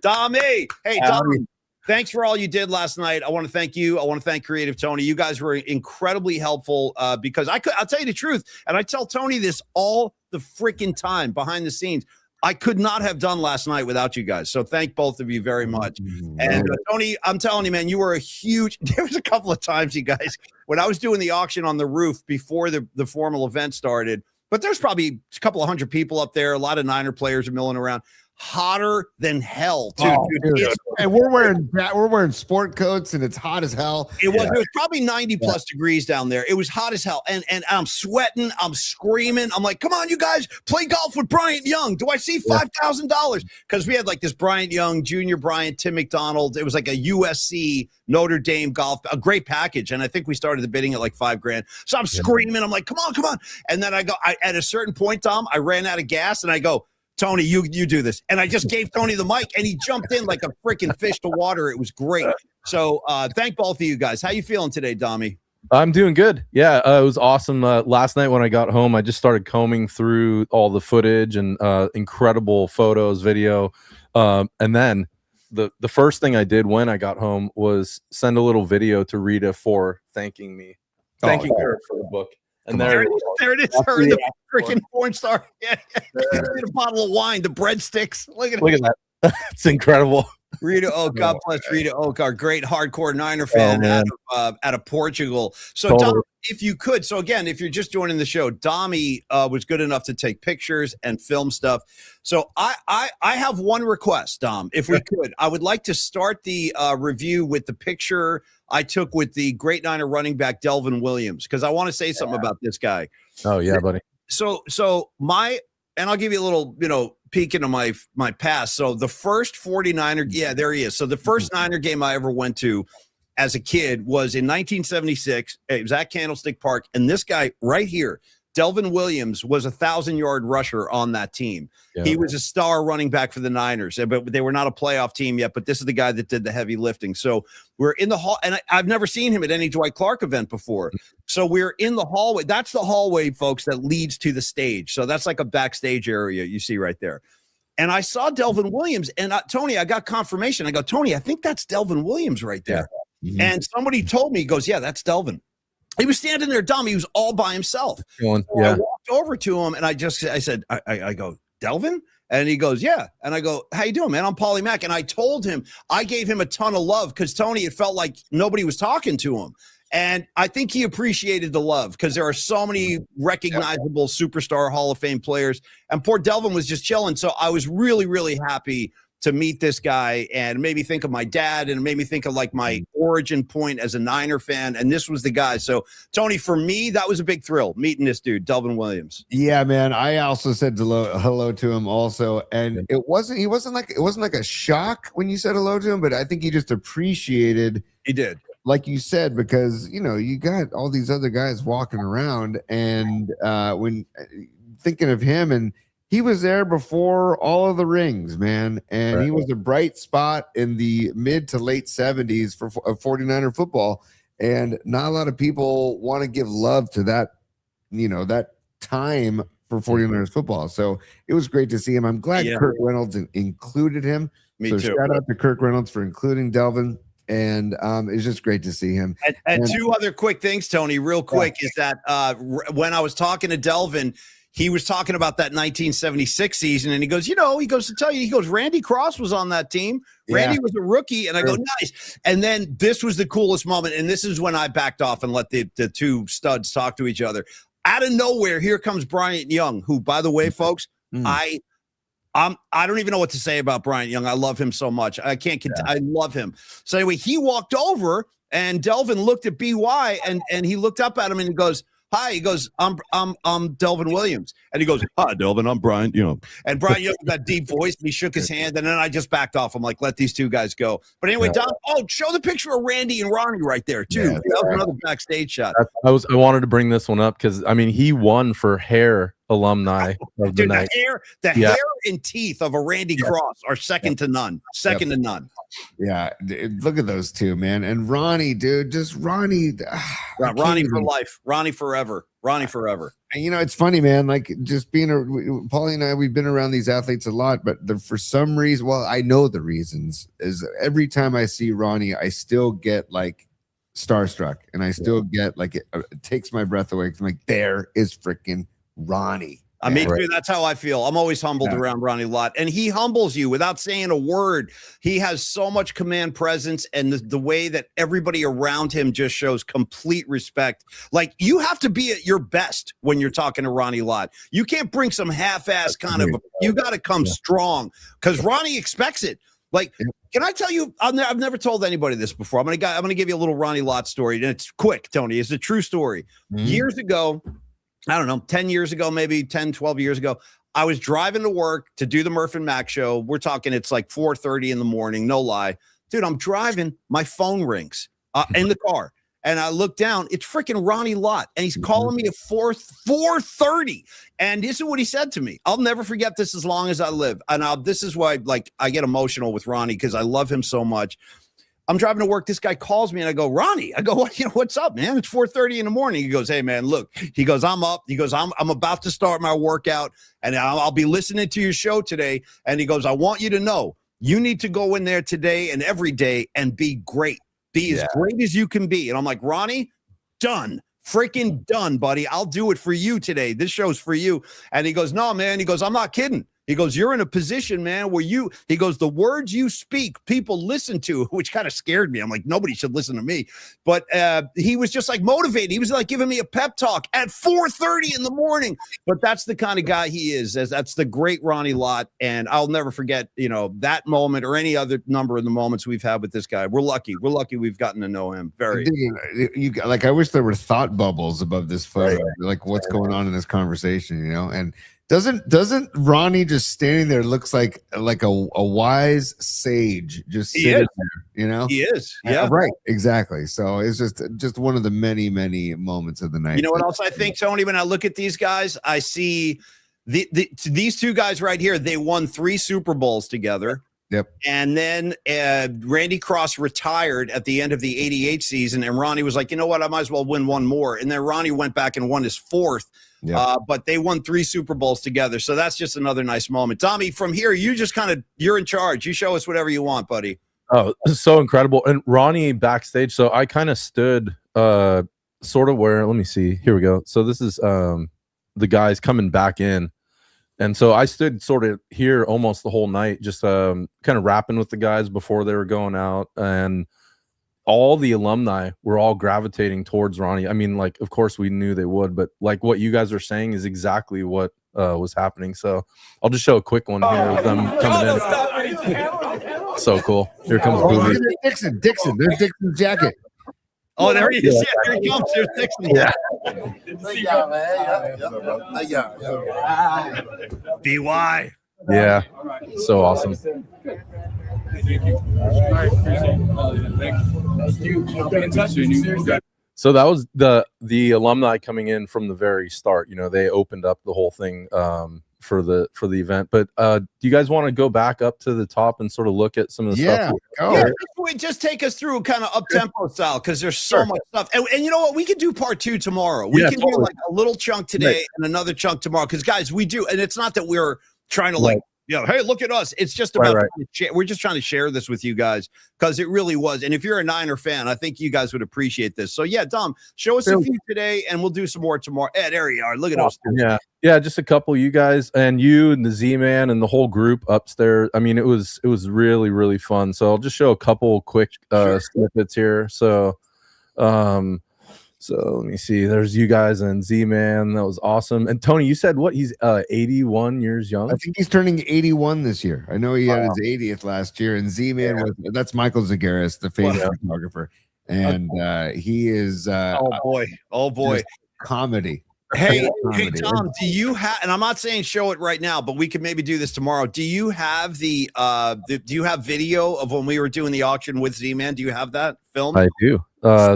Dom, hey, Dom. Thanks for all you did last night. I want to thank you. I want to thank Creative Tony. You guys were incredibly helpful because I'll tell you the truth, and I tell Tony this all the freaking time behind the scenes. I could not have done last night without you guys. So thank both of you very much. And Tony, I'm telling you, man, you were there was a couple of times, you guys, when I was doing the auction on the roof before the formal event started, but there's probably a couple of hundred people up there. A lot of Niner players are milling around. hotter than hell, too. Oh, dude. dude. And we're wearing sport coats, and it's hot as hell. It was probably 90 plus degrees down there. It was hot as hell. And I'm sweating. I'm screaming. I'm like, come on, you guys, play golf with Bryant Young. Do I see $5,000? Because we had like this Bryant Young, Junior Bryant, Tim McDonald. It was like a USC Notre Dame golf, a great package. And I think we started the bidding at like $5,000. So I'm screaming. I'm like, come on. And then at a certain point, Tom, I ran out of gas and I go, Tony, you do this. And I just gave Tony the mic and he jumped in like a freaking fish to water. It was great. So thank both of you guys. How you feeling today, Dommy? I'm doing good. Yeah, it was awesome. Last night when I got home, I just started combing through all the footage and incredible photos, video. And then the first thing I did when I got home was send a little video to Rita for thanking her for the book. And there it is. Her, the freaking porn star. Yeah. A bottle of wine, the breadsticks. Look at that. It's incredible. Rita, God bless Rita Oak, our great hardcore Niner fan out of Portugal. So, Dom, if you could, so again, if you're just joining the show, Dommy was good enough to take pictures and film stuff. So I have one request, Dom, if we could. I would like to start the review with the picture I took with the great Niner running back Delvin Williams, because I want to say something about this guy. Oh, yeah, buddy. So and I'll give you a little, peek into my past. So the first 49er, there he is. So the first Niner game I ever went to as a kid was in 1976. It was at Candlestick Park. And this guy right here, Delvin Williams, was 1,000-yard rusher on that team. Yeah. He was a star running back for the Niners, but they were not a playoff team yet. But this is the guy that did the heavy lifting. So we're in the hall, and I've never seen him at any Dwight Clark event before. So we're in the hallway. That's the hallway, folks, that leads to the stage. So that's like a backstage area you see right there. And I saw Delvin Williams, and Tony, I got confirmation. I go, Tony, I think that's Delvin Williams right there. Yeah. Mm-hmm. And somebody told me, he goes, yeah, that's Delvin. He was standing there, dumb. He was all by himself. So I walked over to him, and I said, I go, Delvin? And he goes, yeah. And I go, how you doing, man? I'm Paulie Mack. And I told him, I gave him a ton of love because, Tony, it felt like nobody was talking to him. And I think he appreciated the love because there are so many recognizable superstar Hall of Fame players. And poor Delvin was just chilling. So I was really, really happy to meet this guy, and made me think of my dad, and it made me think of like my origin point as a Niner fan. And this was the guy. So Tony, for me, that was a big thrill meeting this dude, Delvin Williams. Yeah, man. I also said hello to him also. And it wasn't like a shock when you said hello to him, but I think he just appreciated. He did. Like you said, because, you got all these other guys walking around, and when thinking of him, and he was there before all of the rings, man. And he was a bright spot in the mid to late 70s for 49er football. And not a lot of people want to give love to that, that time for 49ers football. So it was great to see him. I'm glad Kirk Reynolds included him. Me too. Shout out to Kirk Reynolds for including Delvin. And it's just great to see him. And two other quick things, Tony, real quick, is that when I was talking to Delvin, he was talking about that 1976 season, and he goes, to tell you, Randy Cross was on that team. Randy was a rookie, and I go, nice. And then this was the coolest moment, and this is when I backed off and let the two studs talk to each other. Out of nowhere, here comes Bryant Young, who, by the way, folks, I don't even know what to say about Bryant Young. I love him so much. I can't. I love him. So anyway, he walked over, and Delvin looked at BY, and he looked up at him, and he goes, hi. He goes, I'm Delvin Williams. And he goes, hi, Delvin, I'm Bryant Young. And Bryant Young with that deep voice, and he shook his hand, and then I just backed off. I'm like, let these two guys go. But anyway, Dom, show the picture of Randy and Ronnie right there, too. That was another backstage shot. I wanted to bring this one up because, he won for hair alumni of the night. The hair and teeth of a Randy Cross are second to none. Second to none. Yeah, look at those two, man. And Ronnie, dude, just Ronnie. Ronnie for life. Ronnie forever. Ronnie forever. And it's funny, man. Like just being Paulie and I, we've been around these athletes a lot, but for some reason, I know the reasons is every time I see Ronnie, I still get like starstruck, and I still get like it takes my breath away. I'm like, there is freaking Ronnie. Me too. That's how I feel. I'm always humbled around Ronnie Lott, and he humbles you without saying a word. He has so much command presence, and the way that everybody around him just shows complete respect. Like, you have to be at your best when you're talking to Ronnie Lott. You can't bring some half-ass kind of. You got to come strong because Ronnie expects it. Like, can I tell you? I've never told anybody this before. I'm gonna give you a little Ronnie Lott story, and it's quick, Tony. It's a true story. Years ago, I don't know, 10 years ago, maybe 10, 12 years ago, I was driving to work to do the Murph and Mac show. We're talking, it's like 4:30 in the morning, no lie. Dude, I'm driving, my phone rings in the car. And I look down, it's freaking Ronnie Lott. And he's calling me at 4:30. And this is what he said to me. I'll never forget this as long as I live. And this is why, like, I get emotional with Ronnie because I love him so much. I'm driving to work. This guy calls me and I go, Ronnie, what's up, man? It's 4:30 in the morning. He goes, hey, man, look, he goes, I'm up. He goes, I'm about to start my workout and I'll be listening to your show today. And he goes, I want you to know you need to go in there today and every day and be great. Be as great as you can be. And I'm like, Ronnie, done. Freaking done, buddy. I'll do it for you today. This show's for you. And he goes, no, man. He goes, I'm not kidding. He goes, you're in a position, man, where he goes, the words you speak, people listen to, which kind of scared me. I'm like, nobody should listen to me. But he was just like motivated. He was like giving me a pep talk at 4:30 in the morning. But that's the kind of guy he is. That's the great Ronnie Lott. And I'll never forget, that moment or any other number of the moments we've had with this guy. We're lucky. We're lucky we've gotten to know him. Very. I wish there were thought bubbles above this photo, like what's going on in this conversation, and doesn't Ronnie just standing there looks like a wise sage just sitting there, He is. Yeah. Right. Exactly. So it's just one of the many, many moments of the night. You know what else I think, Tony? When I look at these guys, I see these two guys right here. They won 3 Super Bowls together. Yep. And then Randy Cross retired at the end of the 88 season. And Ronnie was like, you know what? I might as well win one more. And then Ronnie went back and won his 4th. Yeah. But they won 3 Super Bowls together. So that's just another nice moment. Tommy, from here, you just you're in charge. You show us whatever you want, buddy. Oh, this is so incredible. And Ronnie backstage. So I kind of stood sort of where, let me see. Here we go. So this is the guys coming back in. And so I stood sort of here almost the whole night, just kind of rapping with the guys before they were going out. And all the alumni were all gravitating towards Ronnie. I mean, like, of course we knew they would, but like what you guys are saying is exactly what was happening. So I'll just show a quick one here of them coming in. So cool. Here comes Purdy. Dixon. There's Dixon's jacket. Oh, there he is. Yeah, here he comes. There's Dixon. Yeah. BY. Yeah. So awesome. So that was the alumni coming in from the very start. They opened up the whole thing for the event. But do you guys want to go back up to the top and sort of look at some of the stuff? Yeah, just take us through kind of up tempo style because there's so much stuff. And you know what? We can do part 2 tomorrow. We can do like a little chunk today and another chunk tomorrow. Because guys, we do, and it's not that we're trying to hey, look at us. It's just about we're just trying to share this with you guys because it really was. And if you're a Niner fan, I think you guys would appreciate this. So yeah, Dom, show us a few today and we'll do some more tomorrow. There you are. Look at us. Yeah, just a couple. You guys and you and the Z-Man and the whole group upstairs. I mean, it was really, really fun. So I'll just show a couple quick snippets here. So so let me see. There's you guys and Z-Man. That was awesome. And Tony, you said what? He's 81 years young. I think he's turning 81 this year. I know he had his 80th last year. And Z-Man that's Michael Zagaris, the famous photographer. And he is oh boy. Comedy. Hey, Tom, do you have, and I'm not saying show it right now, but we could maybe do this tomorrow. Do you have do you have video of when we were doing the auction with Z-Man? Do you have that film? I do.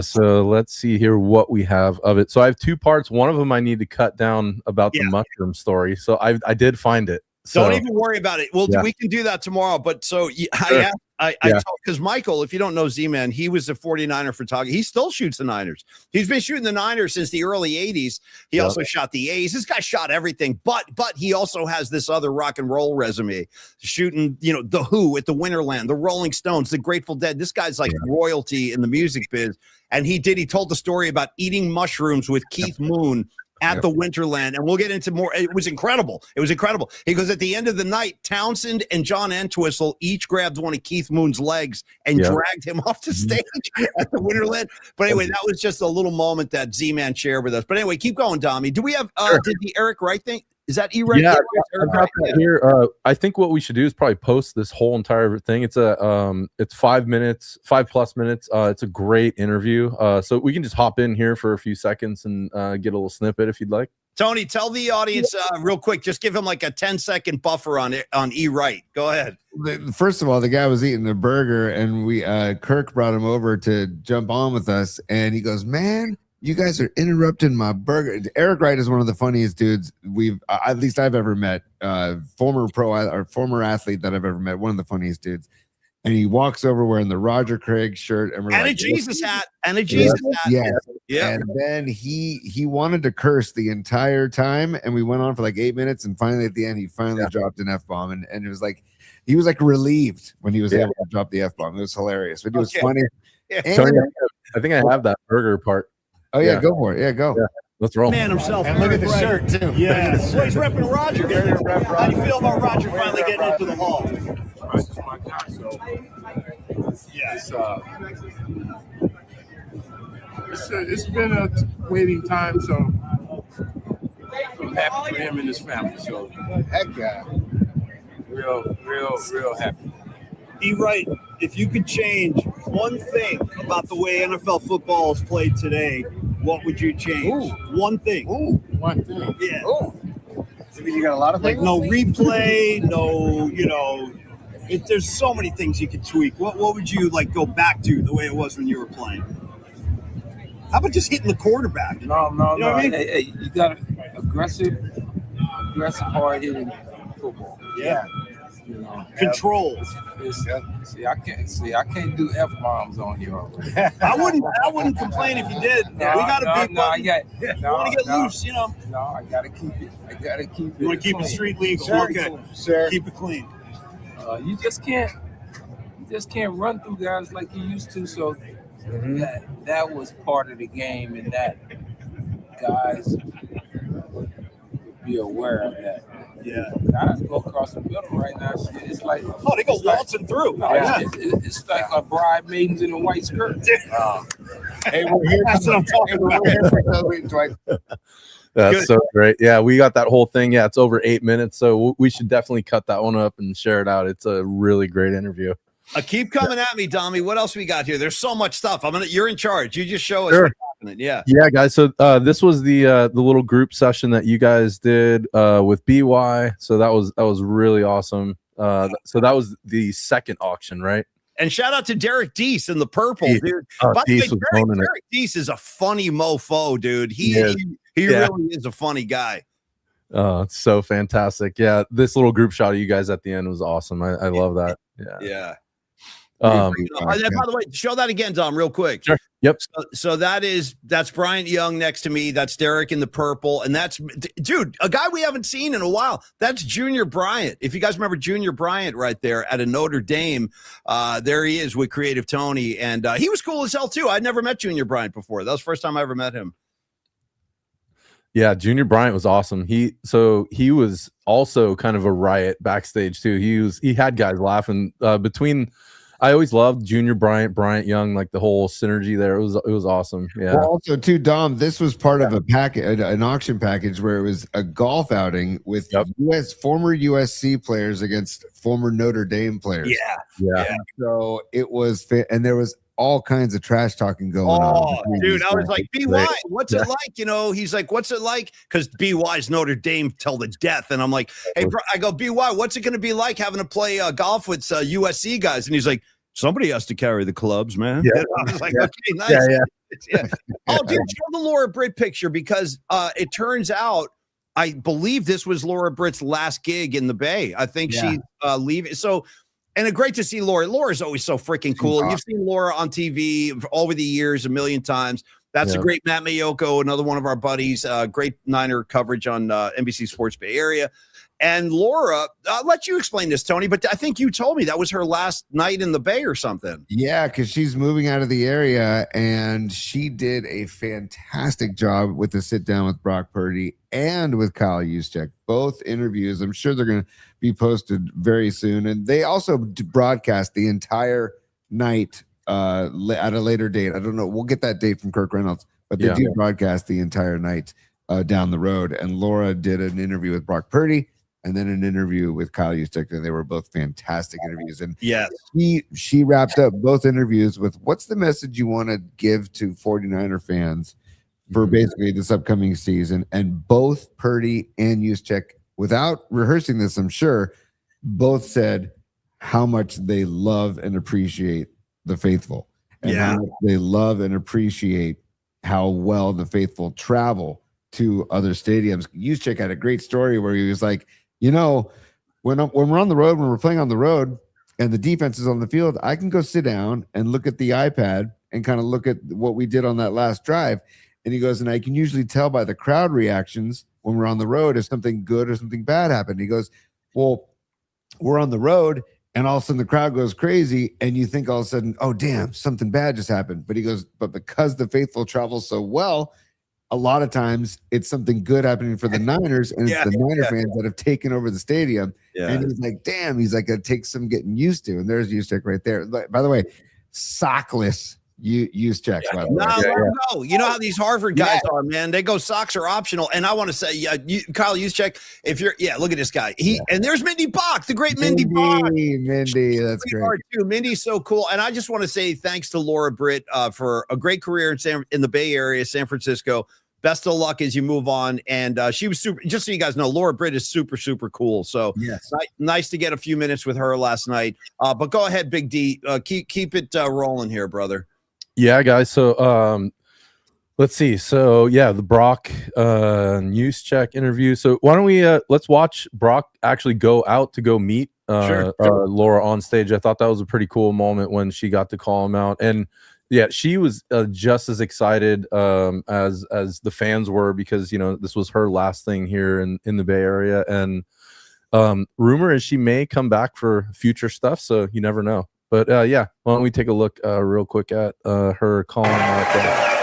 So let's see here what we have of it. So I have 2 parts. One of them I need to cut down about the mushroom story. So I did find it. So, don't even worry about it. We can do that tomorrow. But so I because Michael, if you don't know Z-Man, he was a 49er photographer. He still shoots the Niners. He's been shooting the Niners since the early 80s. He also shot the A's. This guy shot everything, but he also has this other rock and roll resume, shooting, the Who at the Winterland, the Rolling Stones, the Grateful Dead. This guy's like royalty in the music biz. And he told the story about eating mushrooms with Keith Moon at the Winterland, and we'll get into more. It was incredible. It was incredible. He goes, at the end of the night, Townsend and John Entwistle each grabbed one of Keith Moon's legs and dragged him off the stage at the Winterland. But anyway, that was just a little moment that Z-Man shared with us. But anyway, keep going, Dommy. Do we have did the Eric Wright thing? Is that E-Wright? Yeah, I've got that here. I think what we should do is probably post this whole entire thing. It's it's 5 minutes, 5+ minutes. It's a great interview. So we can just hop in here for a few seconds and get a little snippet if you'd like. Tony, tell the audience real quick. Just give him like a 10-second buffer on E-Wright. Go ahead. First of all, the guy was eating a burger, and Kirk brought him over to jump on with us, and he goes, "Man, you guys are interrupting my burger." Eric Wright is one of the funniest dudes at least I've ever met. Former athlete that I've ever met. One of the funniest dudes. And he walks over wearing the Roger Craig shirt and a Jesus hat. And a Jesus hat. Yeah. And then he wanted to curse the entire time, and we went on for like 8 minutes, and finally at the end he dropped an F-bomb, and it was like he was like relieved when he was able to drop the F-bomb. It was hilarious. But it was funny. Yeah. Tony, I think I have that burger part. Oh yeah, go for it. Yeah, go. Yeah. Let's roll. Man himself. And look at the shirt too. Yeah. So he's repping Roger. How do you feel about Roger finally getting into the hall? It's been a waiting time, so I'm happy for him and his family. So Heck yeah. real happy. E-Wright, if you could change one thing about the way NFL football is played today, what would you change? One thing. One thing. Yeah. I mean, you got a lot of Like no replay, no, there's so many things you could tweak. What would you like go back to the way it was when you were playing? How about just hitting the quarterback? No. You know what I mean? Hey, you got aggressive, hard hitting football. Yeah. Control. I can't do F-bombs on you already. I wouldn't complain if you did. We gotta be. I want to get loose, No, I gotta keep it. You want to keep it street legal? Sure. Okay. Sure. Keep it clean. You just can't run through guys like you used to. So that was part of the game, and that guys would be aware of that. Yeah. Guys go across the middle right now. It's like they go waltzing through. No, it's like a bride maidens in a white skirt. Hey, we're here. That's what I'm talking about. Dwight. That's so great. Yeah, we got that whole thing. Yeah, it's over 8 minutes, so we should definitely cut that one up and share it out. It's a really great interview. Keep coming at me, Dommy. What else we got here? There's so much stuff. You're in charge. You just show us. Sure. What's happening. Yeah, guys. So this was the little group session that you guys did with BY. So that was really awesome. So that was the second auction, right? And shout out to Derek Deese in the purple, dude. By the way, Derek Deese is a funny mofo, dude. He really is a funny guy. Oh, it's so fantastic. Yeah, this little group shot of you guys at the end was awesome. I love that. Yeah. By the way, show that again, Dom, real quick. Sure. Yep. So that's Bryant Young next to me. That's Derek in the purple, and that's a guy we haven't seen in a while. That's Junior Bryant. If you guys remember Junior Bryant right there at a Notre Dame, there he is with Creative Tony, and he was cool as hell too. I'd never met Junior Bryant before. That was the first time I ever met him. Yeah, Junior Bryant was awesome. He was also kind of a riot backstage too. He had guys laughing between. I always loved Junior Bryant Young, like the whole synergy there. It was awesome. Yeah. Well, also too, Dom, this was part of a package, an auction package where it was a golf outing with former USC players against former Notre Dame players. Yeah. So it was, and there was all kinds of trash talking going on. Oh, dude, I was like, BY, what's it like? He's like, what's it like? Because BY's Notre Dame till the death. And I'm like, hey, bro, I go, BY, what's it going to be like having to play golf with USC guys? And he's like, somebody has to carry the clubs, man. Yeah. I was like, okay, nice. Yeah. Oh, dude, show the Laura Britt picture because it turns out, I believe this was Laura Britt's last gig in the Bay. I think she's leaving. So, and great to see Laura. Laura's always so freaking cool. You've seen Laura on TV over the years a million times. That's a great Matt Maiocco, another one of our buddies. Great Niner coverage on NBC Sports Bay Area. And Laura, I'll let you explain this, Tony, but I think you told me that was her last night in the Bay or something. Yeah, because she's moving out of the area, and she did a fantastic job with the sit down with Brock Purdy and with Kyle Juszczyk. Both interviews, I'm sure they're going to be posted very soon. And they also broadcast the entire night at a later date. I don't know. We'll get that date from Kirk Reynolds, but they do broadcast the entire night down the road. And Laura did an interview with Brock Purdy and then an interview with Kyle Juszczyk, and they were both fantastic interviews. And she wrapped up both interviews with, what's the message you want to give to 49er fans for basically this upcoming season? And both Purdy and Juszczyk, without rehearsing this, I'm sure, both said how much they love and appreciate the faithful, and how much they love and appreciate how well the faithful travel to other stadiums. Juszczyk had a great story where he was like, you know, when we're on the road, when we're playing on the road and the defense is on the field, I can go sit down and look at the iPad and kind of look at what we did on that last drive. And he goes, and I can usually tell by the crowd reactions when we're on the road if something good or something bad happened. He goes, well, we're on the road and all of a sudden the crowd goes crazy and you think all of a sudden, oh, damn, something bad just happened. But he goes, but because the faithful travel so well, a lot of times it's something good happening for the Niners, and it's the Niner fans that have taken over the stadium. And he's like, damn, he's like, it takes some getting used to. And there's Juszczyk right there. By the way, sockless Juszczyk. No. You know how these Harvard guys are, man. They go socks are optional. And I want to say, Kyle Juszczyk, if you're, look at this guy. And there's Mindy Bach, the great Mindy Bach. Mindy, that's great. Too. Mindy's so cool. And I just want to say thanks to Laura Britt for a great career in the Bay Area, San Francisco. Best of luck as you move on. And she was super, just so you guys know, Laura Britt is super, super cool. So nice to get a few minutes with her last night. But go ahead, Big D. Keep it rolling here, brother. Yeah, guys. So let's see. So the Brock Juszczyk interview. So why don't we let's watch Brock actually go out to go meet Laura on stage. I thought that was a pretty cool moment when she got to call him out. And she was just as excited as the fans were, because this was her last thing here in the Bay Area. And rumor is she may come back for future stuff, so you never know. But why don't we take a look real quick at her calling out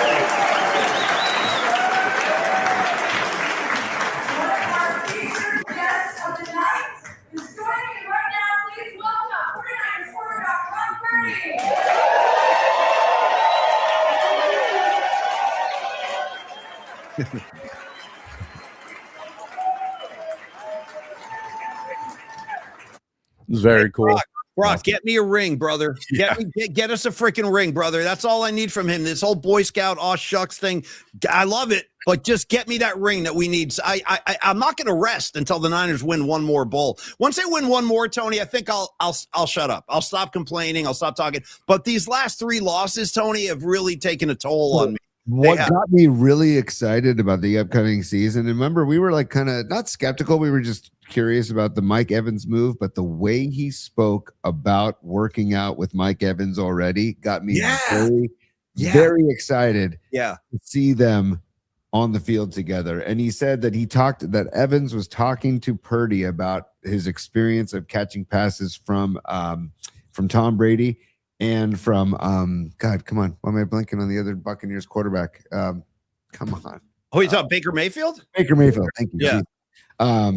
It's very cool. Brock, get me a ring, brother. Get us a freaking ring, brother. That's all I need from him. This whole Boy Scout aw shucks thing, I love it, but just get me that ring that we need. I'm not going to rest until the Niners win one more bowl. Once they win one more, Tony, I think I'll shut up. I'll stop complaining. I'll stop talking. But these last 3 losses, Tony, have really taken a toll on me. What got me really excited about the upcoming season, and remember, we were like kind of not skeptical, we were just curious about the Mike Evans move, but the way he spoke about working out with Mike Evans already got me very excited to see them on the field together. And he said that Evans was talking to Purdy about his experience of catching passes from Tom Brady and from God, come on, why am I blanking on the other Buccaneers quarterback? Come on. Oh, you talking Baker Mayfield? Baker Mayfield, thank you. Yeah.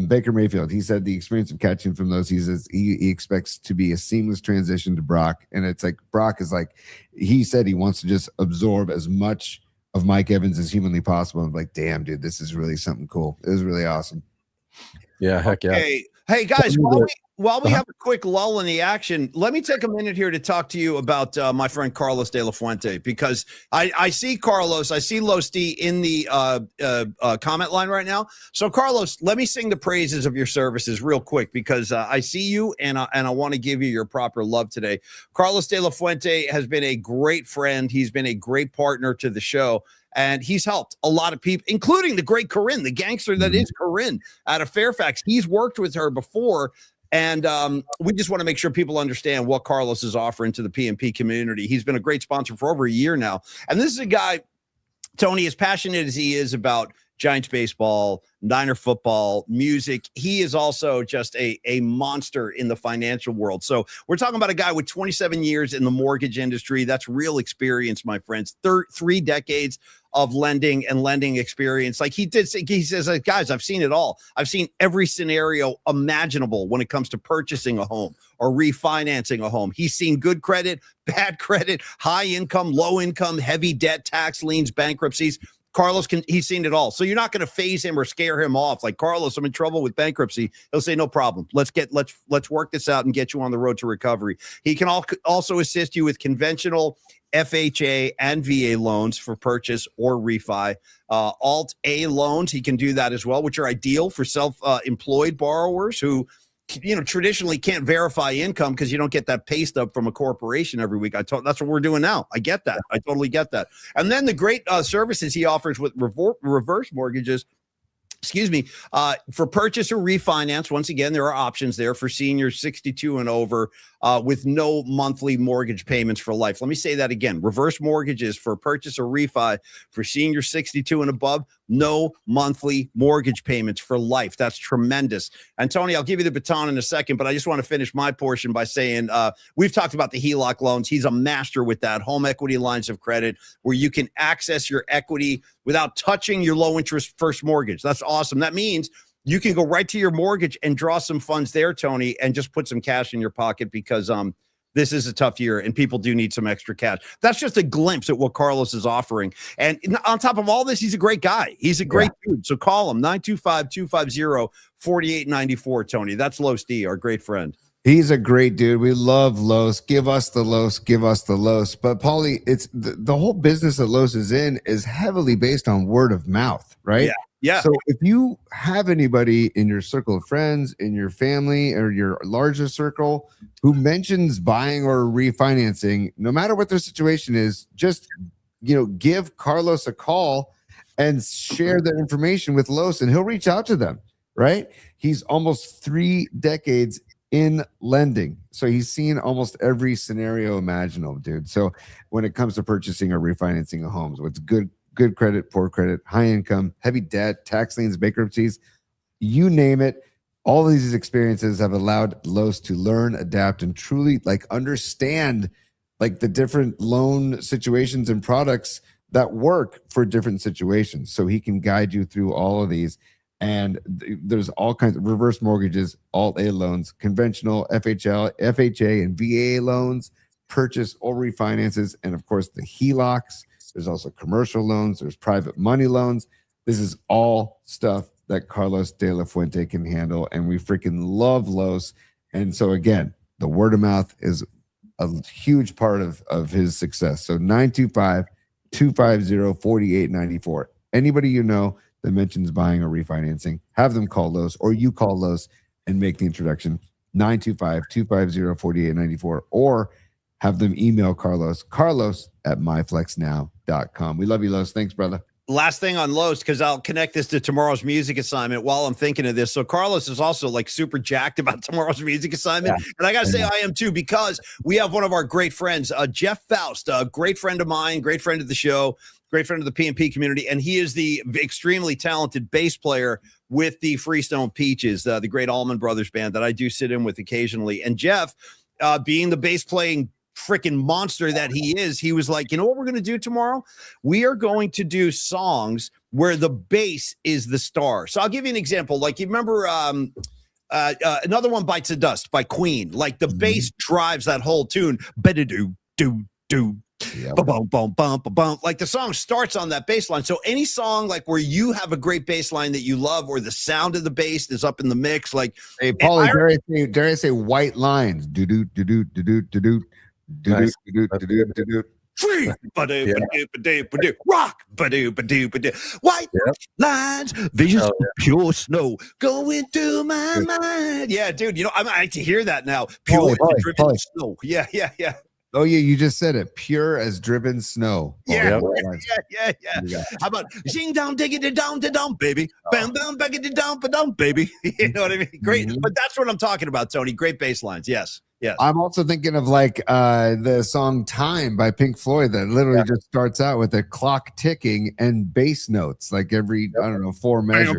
Baker Mayfield. He said the experience of catching from those, he says he expects to be a seamless transition to Brock. And it's like Brock is like, he said he wants to just absorb as much of Mike Evans as humanly possible. I'm like, damn, dude, this is really something cool. It was really awesome. Yeah, heck yeah. Hey guys, while we have a quick lull in the action, let me take a minute here to talk to you about my friend Carlos De La Fuente, because I see Carlos, I see Losti in the comment line right now. So Carlos, let me sing the praises of your services real quick, because I see you and I want to give you your proper love today. Carlos De La Fuente has been a great friend. He's been a great partner to the show. And he's helped a lot of people, including the great Corinne, the gangster that is Corinne out of Fairfax. He's worked with her before. And we just want to make sure people understand what Carlos is offering to the PNP community. He's been a great sponsor for over a year now. And this is a guy Tony, as passionate as he is about Giants baseball, Niner football, music, he is also just a monster in the financial world. So we're talking about a guy with 27 years in the mortgage industry. That's real experience, my friends. 3 decades of lending and lending experience. Like he says, guys, I've seen it all. I've seen every scenario imaginable when it comes to purchasing a home or refinancing a home. He's seen good credit, bad credit, high income, low income, heavy debt, tax liens, bankruptcies. Carlos he's seen it all. So you're not going to phase him or scare him off. Like, Carlos, I'm in trouble with bankruptcy. He'll say, no problem. Let's work this out and get you on the road to recovery. He can also assist you with conventional FHA and VA loans for purchase or refi. Alt A loans, he can do that as well, which are ideal for self-employed borrowers who, traditionally can't verify income because you don't get that pay stub from a corporation every week. That's what we're doing now. I get that. I totally get that. And then the great services he offers with reverse mortgages, for purchase or refinance. Once again, there are options there for seniors 62 and over with no monthly mortgage payments for life. Let me say that again. Reverse mortgages for purchase or refi for seniors 62 and above, no monthly mortgage payments for life. That's tremendous. And Tony, I'll give you the baton in a second, but I just want to finish my portion by saying we've talked about the HELOC loans. He's a master with that. Home equity lines of credit where you can access your equity without touching your low interest first mortgage. That's awesome. That means you can go right to your mortgage and draw some funds there, Tony, and just put some cash in your pocket because this is a tough year and people do need some extra cash. That's just a glimpse at what Carlos is offering. And on top of all this, he's a great guy. He's a great dude. So call him 925-250-4894, Tony. That's Los D, our great friend. He's a great dude. We love Los. Give us the Los. Give us the Los. But Paulie, it's the whole business that Los is in is heavily based on word of mouth, right? Yeah. Yeah. So if you have anybody in your circle of friends, in your family, or your larger circle who mentions buying or refinancing, no matter what their situation is, just give Carlos a call and share that information with Los, and he'll reach out to them. Right? He's almost 3 decades in lending, so he's seen almost every scenario imaginable, dude. So when it comes to purchasing or refinancing a home, what's good credit, poor credit, high income, heavy debt, tax liens, bankruptcies, you name it. All of these experiences have allowed Los to learn, adapt, and truly understand the different loan situations and products that work for different situations. So he can guide you through all of these. And there's all kinds of reverse mortgages, alt A loans, conventional FHA, and VA loans, purchase or refinances, and of course the HELOCs. There's also commercial loans. There's private money loans. This is all stuff that Carlos De La Fuente can handle, and we freaking love Los. And so again, the word of mouth is a huge part of his success. So 925-250-4894. Anybody you know that mentions buying or refinancing, have them call Los, or you call Los and make the introduction. 925-250-4894, or have them email Carlos at myflexnow.com. We love you, Los. Thanks, brother. Last thing on Los, because I'll connect this to tomorrow's music assignment while I'm thinking of this. So Carlos is also super jacked about tomorrow's music assignment. Yeah. And I got to say, I am too, because we have one of our great friends, Jeff Faust, a great friend of mine, great friend of the show, great friend of the PNP community. And he is the extremely talented bass player with the Freestone Peaches, the great Allman Brothers band that I do sit in with occasionally. And Jeff, being the bass playing freaking monster that he is, he was like, you know what we're going to do tomorrow? We are going to do songs where the bass is the star. So I'll give you an example. You remember Another One Bites the Dust by Queen. The bass drives that whole tune. Ba-da-doo, do, do. Yep. Bum, bum, bum, bum, bum. The song starts on that bass line. So any song where you have a great bass line that you love, or the sound of the bass is up in the mix, hey, Paulie, dare I say white lines? Do do do do do do do do. Nice. Free, rock, white lines, visions of pure snow going through my mind. Yeah, dude, I like to hear that now. Pure driven snow. Yeah. Oh yeah, you just said it. Pure as driven snow. Yeah. How about sing down, dig it down, baby, bam, bam, back it down, baby. You know what I mean? Great, but that's what I'm talking about, Tony. Great bass lines. Yes. Yes. I'm also thinking of like the song Time by Pink Floyd that literally just starts out with a clock ticking and bass notes, like every, I don't know, 4 measures.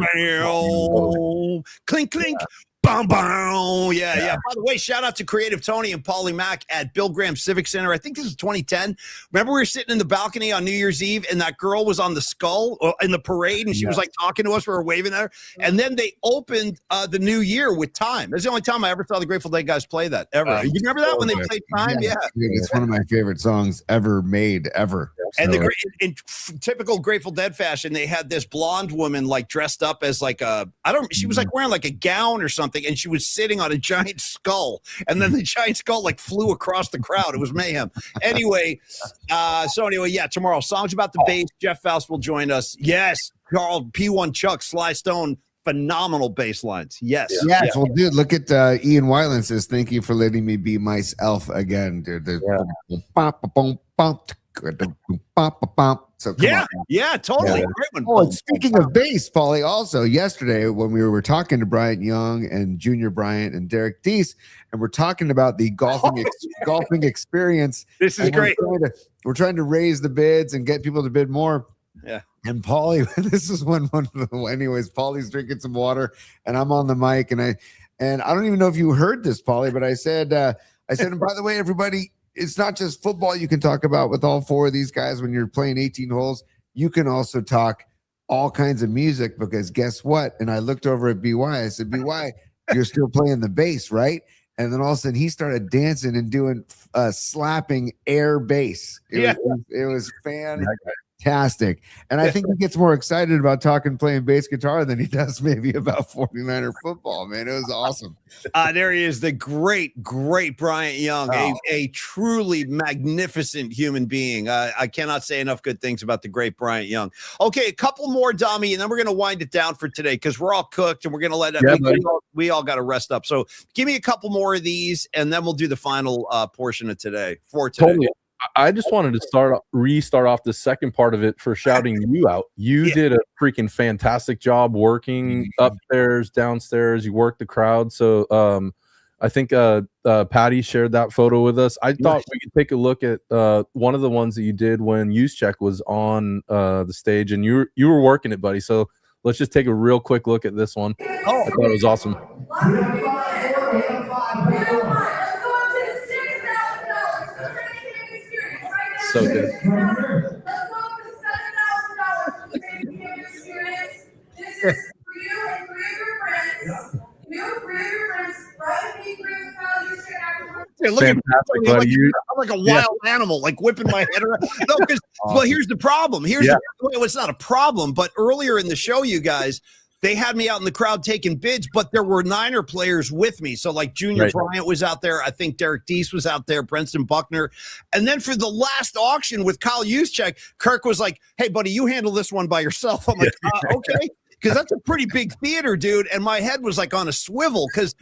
Clink, clink. Bum, bum. Yeah. By the way, shout out to Creative Tony and Paulie Mack at Bill Graham Civic Center. I think this is 2010. Remember, we were sitting in the balcony on New Year's Eve, and that girl was on the skull in the parade, and she was like talking to us. We were waving at her. And then they opened the new year with Time. That's the only time I ever saw the Grateful Dead guys play that ever. You remember that when they played Time? Yeah. Dude, it's one of my favorite songs ever made, ever. And in typical Grateful Dead fashion, they had this blonde woman like dressed up as like she was like wearing like a gown or something, and she was sitting on a giant skull, and then the giant skull like flew across the crowd. It was mayhem. Anyway, tomorrow, songs about the bass. Jeff Faust will join us. Yes, Carl P1 Chuck, Sly Stone, phenomenal bass lines. Yes. Well, dude, look at Ian Wyland says, "Thank you for letting me be myself again, dude." So totally. Yeah. Great one. Oh, and speaking of bass, Paulie, also yesterday when we were talking to Bryant Young and Junior Bryant and Derek Deese, and we're talking about the golfing experience. This is great. We're trying to raise the bids and get people to bid more. Yeah. And Paulie, this is anyways, Paulie's drinking some water and I'm on the mic and I don't even know if you heard this, Paulie, but I said, and by the way, everybody, it's not just football you can talk about with all 4 of these guys when you're playing 18 holes. You can also talk all kinds of music because guess what? And I looked over at BY. I said, BY, you're still playing the bass, right? And then all of a sudden he started dancing and doing slapping air bass. It was fantastic. And I think he gets more excited about playing bass guitar than he does maybe about 49er football, man. It was awesome. There he is, the great Bryant Young, a truly magnificent human being. I cannot say enough good things about the great Bryant Young. Okay, a couple more, Dummy, and then we're going to wind it down for today because we're all cooked and we're going to let we all got to rest up. So give me a couple more of these, and then we'll do the final portion of today. Totally. I just wanted to restart off the second part of it for shouting you out. You did a freaking fantastic job working upstairs, downstairs. You worked the crowd. So I think Patty shared that photo with us. I thought we could take a look at one of the ones that you did when Juszczyk was on the stage, and you were working it, buddy. So let's just take a real quick look at this one. I thought it was awesome. So good. Let's go up to $7,000 for the Baby experience. This is for you and 3 of your friends. You, 3 of your friends, right? Me, 3 of the crowd, you straight afterwards. Hey, look at me. I'm like a wild animal, like whipping my head around. No, because well, here's the problem. It's not a problem, but earlier in the show, you guys, they had me out in the crowd taking bids, but there were Niner players with me. So like Junior Bryant was out there. I think Derek Deese was out there, Brenton Buckner. And then for the last auction with Kyle Juszczyk, Kirk was like, "Hey, buddy, you handle this one by yourself." I'm like, okay. Because that's a pretty big theater, dude. And my head was like on a swivel because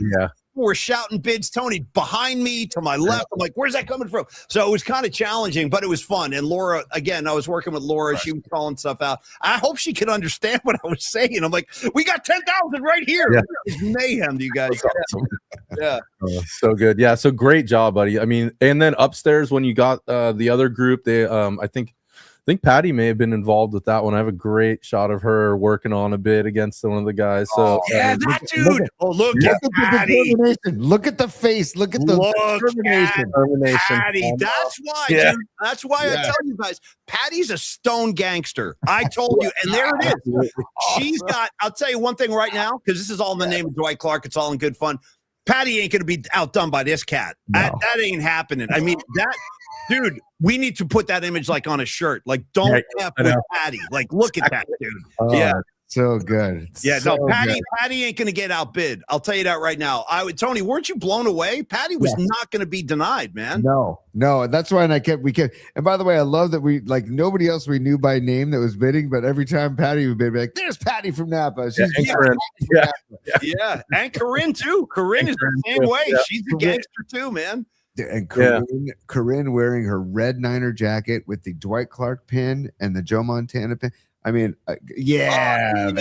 were shouting bids, Tony, behind me, to my left. I'm like, where's that coming from? So it was kind of challenging, but it was fun. And Laura, again, I was working with Laura. She was calling stuff out. I hope she could understand what I was saying. I'm like, we got 10,000 right here. Yeah. It was mayhem, you guys. Awesome. Yeah. So good. Yeah. So great job, buddy. I mean, and then upstairs when you got the other group, they, I think Patty may have been involved with that one. I have a great shot of her working on a bid against one of the guys. So that dude. Look at Patty. Look at the face. Look at the determination. Patty. That's why, dude. That's why I tell you guys, Patty's a stone gangster. I told you, and there it is. She's got. I'll tell you one thing right now, because this is all in the name of Dwight Clark. It's all in good fun. Patty ain't gonna be outdone by this cat. No. That ain't happening. I mean that. Dude, we need to put that image like on a shirt. Like, don't F with Patty. Like, look at that, dude. So good. Patty ain't gonna get outbid. I'll tell you that right now. Tony, weren't you blown away? Patty was not gonna be denied, man. No. That's why we kept. And by the way, I love that we like nobody else we knew by name that was bidding, but every time Patty would bid, be like, "There's Patty from Napa." She's and Corinne too. Corinne is the same way. She's a gangster too, man. And Corinne wearing her red Niner jacket with the Dwight Clark pin and the Joe Montana pin. I mean, yeah,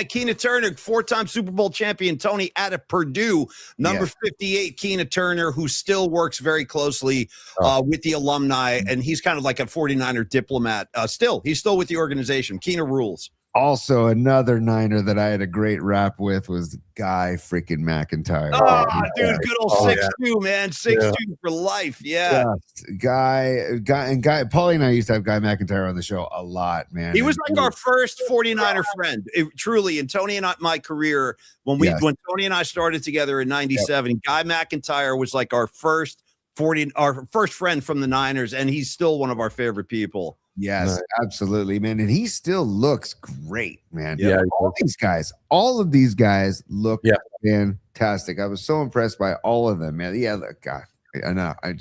Keena Turner, 4-time Super Bowl champion. Tony out of Purdue, number 58, Keena Turner, who still works very closely with the alumni, and he's kind of like a 49er diplomat. He's still with the organization. Keena rules. Also, another Niner that I had a great rap with was Guy freaking McIntyre. Oh, dude, good old 6'2", man. 6'2" for life. Yeah. Guy, Paulie and I used to have Guy McIntyre on the show a lot, man. He was like our first 49er friend, truly. And Tony and my career, when Tony and I started together in 97, Guy McIntyre was like our first friend from the Niners, and he's still one of our favorite people. Yes, absolutely, man. And he still looks great, man. Yeah. All of these guys look fantastic. I was so impressed by all of them, man. Yeah, look, God. I know. I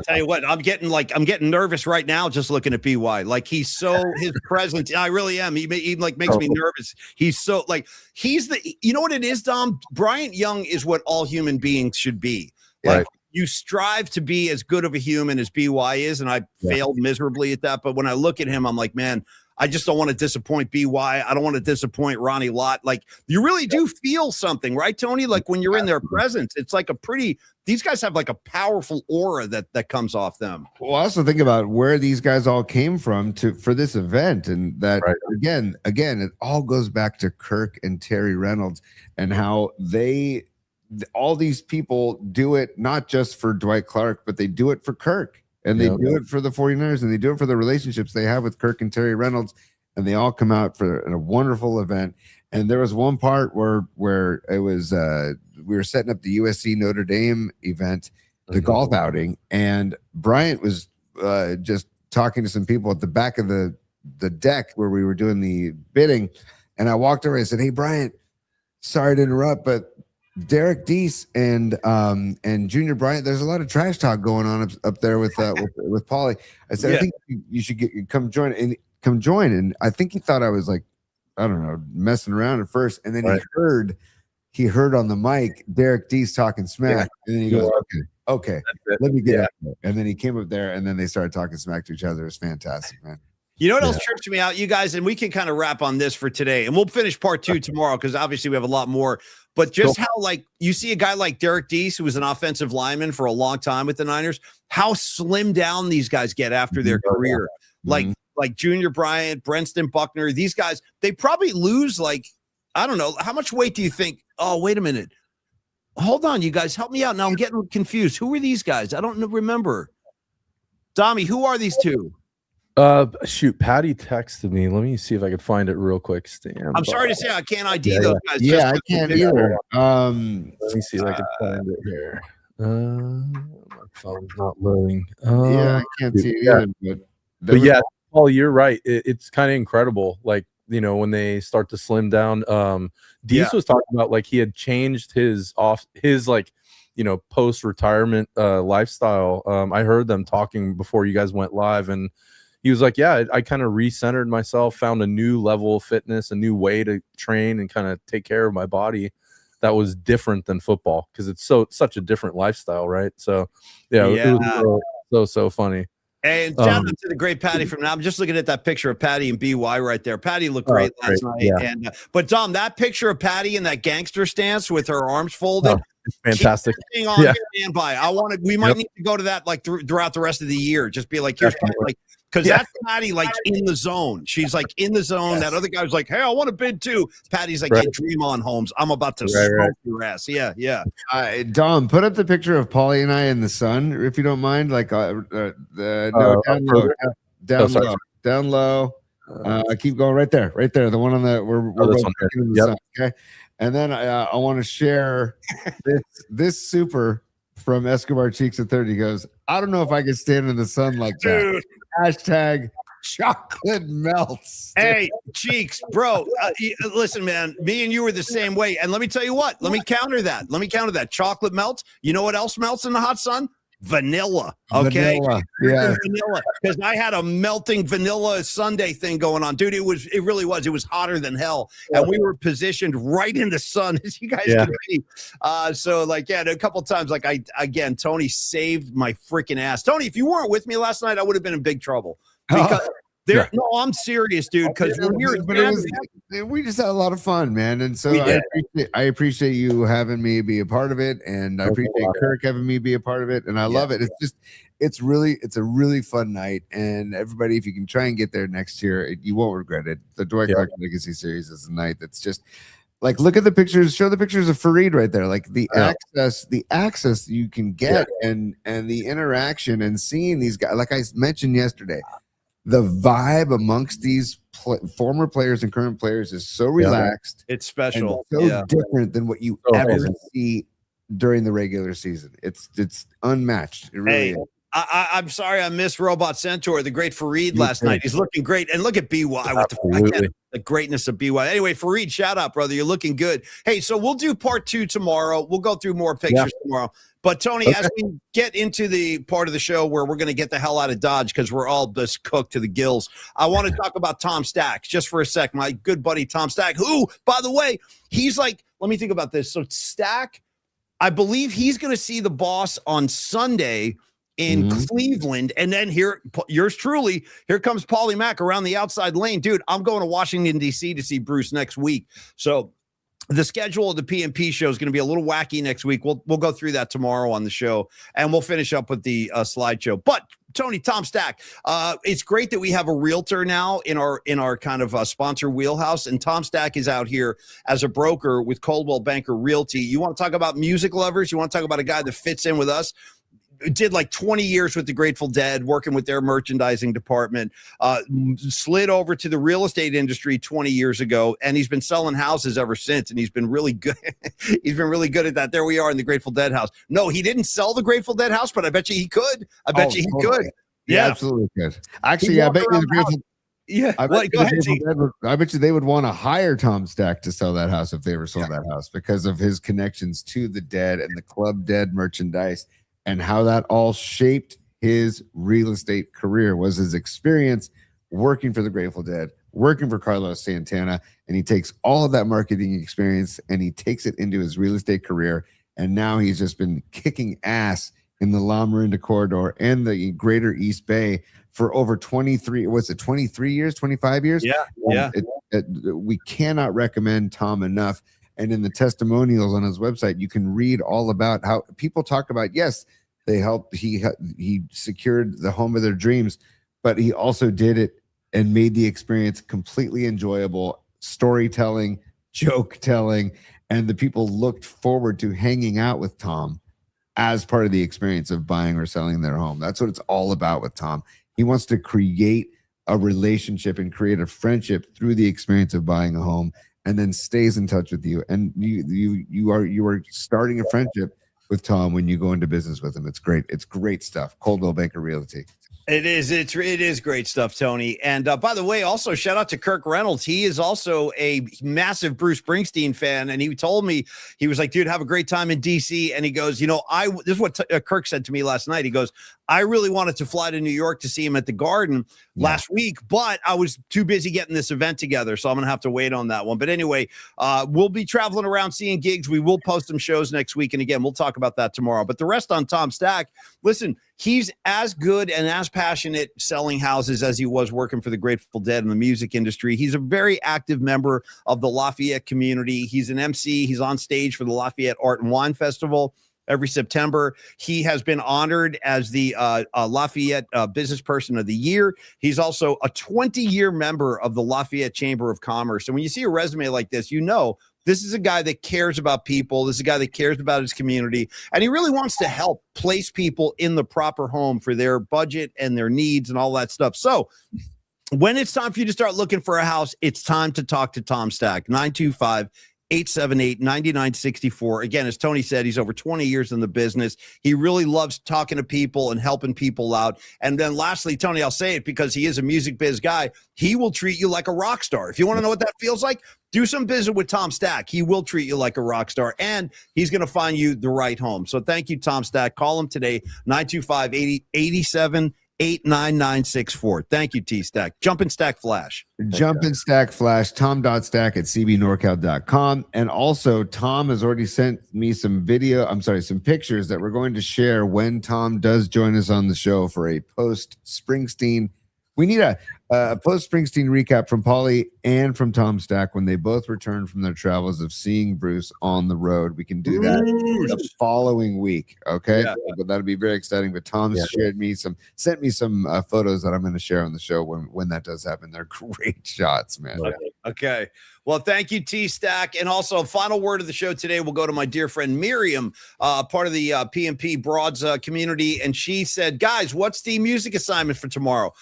tell you what, I'm getting nervous right now just looking at BY. Like his presence. I really am. He like makes me nervous. He's so like you know what it is, Dom? Bryant Young is what all human beings should be. Like you strive to be as good of a human as BY is, and I failed miserably at that. But when I look at him, I'm like, man, I just don't want to disappoint BY. I don't want to disappoint Ronnie Lott. Like you really do feel something, right, Tony? Like when you're in their presence, it's like these guys have like a powerful aura that comes off them. Well, also think about where these guys all came from for this event, and that again, it all goes back to Kirk and Terry Reynolds and how all these people do it not just for Dwight Clark, but they do it for Kirk, and they do it for the 49ers, and they do it for the relationships they have with Kirk and Terry Reynolds, and they all come out for a wonderful event. And there was one part where it was we were setting up the USC Notre Dame event, the golf outing, and Bryant was just talking to some people at the back of the deck where we were doing the bidding, and I walked over and said, "Hey, Bryant, sorry to interrupt, but Derek Deese and Junior Bryant, there's a lot of trash talk going on up there with Paulie." I said, "I think you should come join." And I think he thought I was like, I don't know, messing around at first, and then he heard on the mic Derek Deese talking smack, and then he goes, "Okay, let me get up there." And then he came up there, and then they started talking smack to each other. It was fantastic, man. You know what else trips me out, you guys? And we can kind of wrap on this for today, and we'll finish part 2 tomorrow because obviously we have a lot more. But just how, like, you see a guy like Derek Deese, who was an offensive lineman for a long time with the Niners, how slim down these guys get after their career. Like Junior Bryant, Brenston Buckner, these guys, they probably lose, like, I don't know. How much weight do you think? Oh, wait a minute. Hold on, you guys. Help me out. Now I'm getting confused. Who are these guys? I don't remember. Dommy, who are these two? Shoot, Patty texted me. Let me see if I could find it real quick. I'm sorry to say I can't ID those guys. Yeah, I can't either. Let me see if I can find it here. My phone's not loading. I can't see it either. But yeah, Paul, you're right. It's kind of incredible. Like, you know, when they start to slim down. Deese was talking about like he had changed his like, you know, post-retirement lifestyle. I heard them talking before you guys went live, and he was like, yeah, I kind of recentered myself, found a new level of fitness, a new way to train and kind of take care of my body that was different than football, because it's such a different lifestyle, right? So it was so funny. And shout out to the great Patty from now. I'm just looking at that picture of Patty and BY right there. Patty looked great last night. Yeah. And but Dom, that picture of Patty in that gangster stance with her arms folded. Fantastic. On standby. We might need to go to that like throughout the rest of the year. Just be like, here's Patty, like, because that's Patty like in the zone. She's like in the zone. That other guy was like, hey, I want to bid too. Patty's like, hey, dream on, Holmes. I'm about to smoke your ass. Yeah. Dom, put up the picture of Paulie and I in the sun, if you don't mind. Like, down low. Keep going right there. The one on the we're both in the sun. Okay. And then I want to share this super from Escobar Cheeks at 30. He goes, I don't know if I can stand in the sun like that. Hashtag chocolate melts. Hey, Cheeks, bro. Listen, man, me and you were the same way. And let me tell you what. Let me counter that. Chocolate melts. You know what else melts in the hot sun? Vanilla. Okay. Vanilla. Because I had a melting vanilla sundae thing going on. Dude, it really was. It was hotter than hell. And we were positioned right in the sun, as you guys can see. So like, a couple of times, like Tony saved my freaking ass. Tony, if you weren't with me last night, I would have been in big trouble. Because There, no, I'm serious, dude. Because when we just had a lot of fun, man. And so I appreciate you having me be a part of it, and I appreciate Kirk having me be a part of it, and I love it. It's a really fun night, and everybody, if you can try and get there next year, you won't regret it. The Dwight Clark Legacy Series is a night that's just like, look at the pictures, show the pictures of Fareed right there, like the access you can get, and the interaction and seeing these guys, like I mentioned yesterday. The vibe amongst these former players and current players is so relaxed. It's special. So different than what you ever see during the regular season. It's unmatched. It really is. I'm sorry I missed Robot Centaur, the great Fareed last night. He's looking great. And look at BY with the greatness of BY. Anyway, Fareed, shout out, brother. You're looking good. Hey, so we'll do part 2 tomorrow. We'll go through more pictures tomorrow. But Tony, as we get into the part of the show where we're going to get the hell out of Dodge because we're all just cooked to the gills, I want to talk about Tom Stack just for a sec. My good buddy Tom Stack, who, by the way, he's like, let me think about this. So Stack, I believe he's going to see the boss on Sunday in Cleveland, and then yours truly, here comes Paulie Mack around the outside lane. Dude, I'm going to Washington, D.C. to see Bruce next week. So the schedule of the PMP show is going to be a little wacky next week. We'll go through that tomorrow on the show, and we'll finish up with the slideshow. But Tony, Tom Stack, it's great that we have a realtor now in our kind of sponsor wheelhouse, and Tom Stack is out here as a broker with Coldwell Banker Realty. You want to talk about music lovers? You want to talk about a guy that fits in with us? Did like 20 years with the Grateful Dead, working with their merchandising department, slid over to the real estate industry 20 years ago, and he's been selling houses ever since, and he's been really good. He's been really good at that. There we are in the Grateful Dead house. No, he didn't sell the Grateful Dead house, but I bet you he could. I bet you he could. Yeah, absolutely could. Actually, I bet you the Grateful I bet you they would want to hire Tom Stack to sell that house if they ever sold that house, because of his connections to the Dead and the Club Dead merchandise, and how that all shaped his real estate career was his experience working for the Grateful Dead, working for Carlos Santana, and he takes all of that marketing experience and he takes it into his real estate career, and now he's just been kicking ass in the La Miranda corridor and the greater East Bay for over 23 years, 25 years? We cannot recommend Tom enough. And in the testimonials on his website, you can read all about how people talk about, yes, they helped. He secured the home of their dreams, but he also did it and made the experience completely enjoyable, storytelling, joke telling, and the people looked forward to hanging out with Tom as part of the experience of buying or selling their home. That's what it's all about with Tom. He wants to create a relationship and create a friendship through the experience of buying a home, and then stays in touch with you. And you are starting a friendship with Tom when you go into business with him. It's great. It's great stuff. Coldwell Banker Realty. It is great stuff, Tony. And by the way, also shout out to Kirk Reynolds. He is also a massive Bruce Springsteen fan, and he told me, he was like, "Dude, have a great time in DC." And he goes, "You know, this is what Kirk said to me last night. He goes, I really wanted to fly to New York to see him at the Garden last week, but I was too busy getting this event together, so I'm gonna have to wait on that one." But anyway, we'll be traveling around seeing gigs. We will post some shows next week, and again, we'll talk about that tomorrow. But the rest on Tom Stack, listen, he's as good and as passionate selling houses as he was working for the Grateful Dead in the music industry. He's a very active member of the Lafayette community. He's an MC. He's on stage for the Lafayette Art and Wine Festival every September. He has been honored as the Lafayette Business Person of the Year. He's also a 20-year member of the Lafayette Chamber of Commerce. And when you see a resume like this, you know this is a guy that cares about people. This is a guy that cares about his community. And he really wants to help place people in the proper home for their budget and their needs and all that stuff. So when it's time for you to start looking for a house, it's time to talk to Tom Stack. 925-878-9964. Again, as Tony said, he's over 20 years in the business. He really loves talking to people and helping people out. And then lastly, Tony, I'll say it because he is a music biz guy. He will treat you like a rock star. If you want to know what that feels like, do some business with Tom Stack. He will treat you like a rock star, and he's going to find you the right home. So thank you, Tom Stack. Call him today, 925-87-89964. Thank you, T-Stack. Jump and Stack Flash. Jump and Stack Flash, tom.stack@cbnorcal.com. And also, Tom has already sent me some pictures that we're going to share when Tom does join us on the show for a post-Springsteen We need a post Springsteen recap from Paulie and from Tom Stack when they both return from their travels of seeing Bruce on the road. We can do that the following week. Okay, but that'll be very exciting. But Tom sent me some photos that I'm going to share on the show when that does happen. They're great shots, man. Okay. Well, thank you, T-Stack. And also, final word of the show today will go to my dear friend Miriam, part of the PMP Broads community. And she said, guys, what's the music assignment for tomorrow?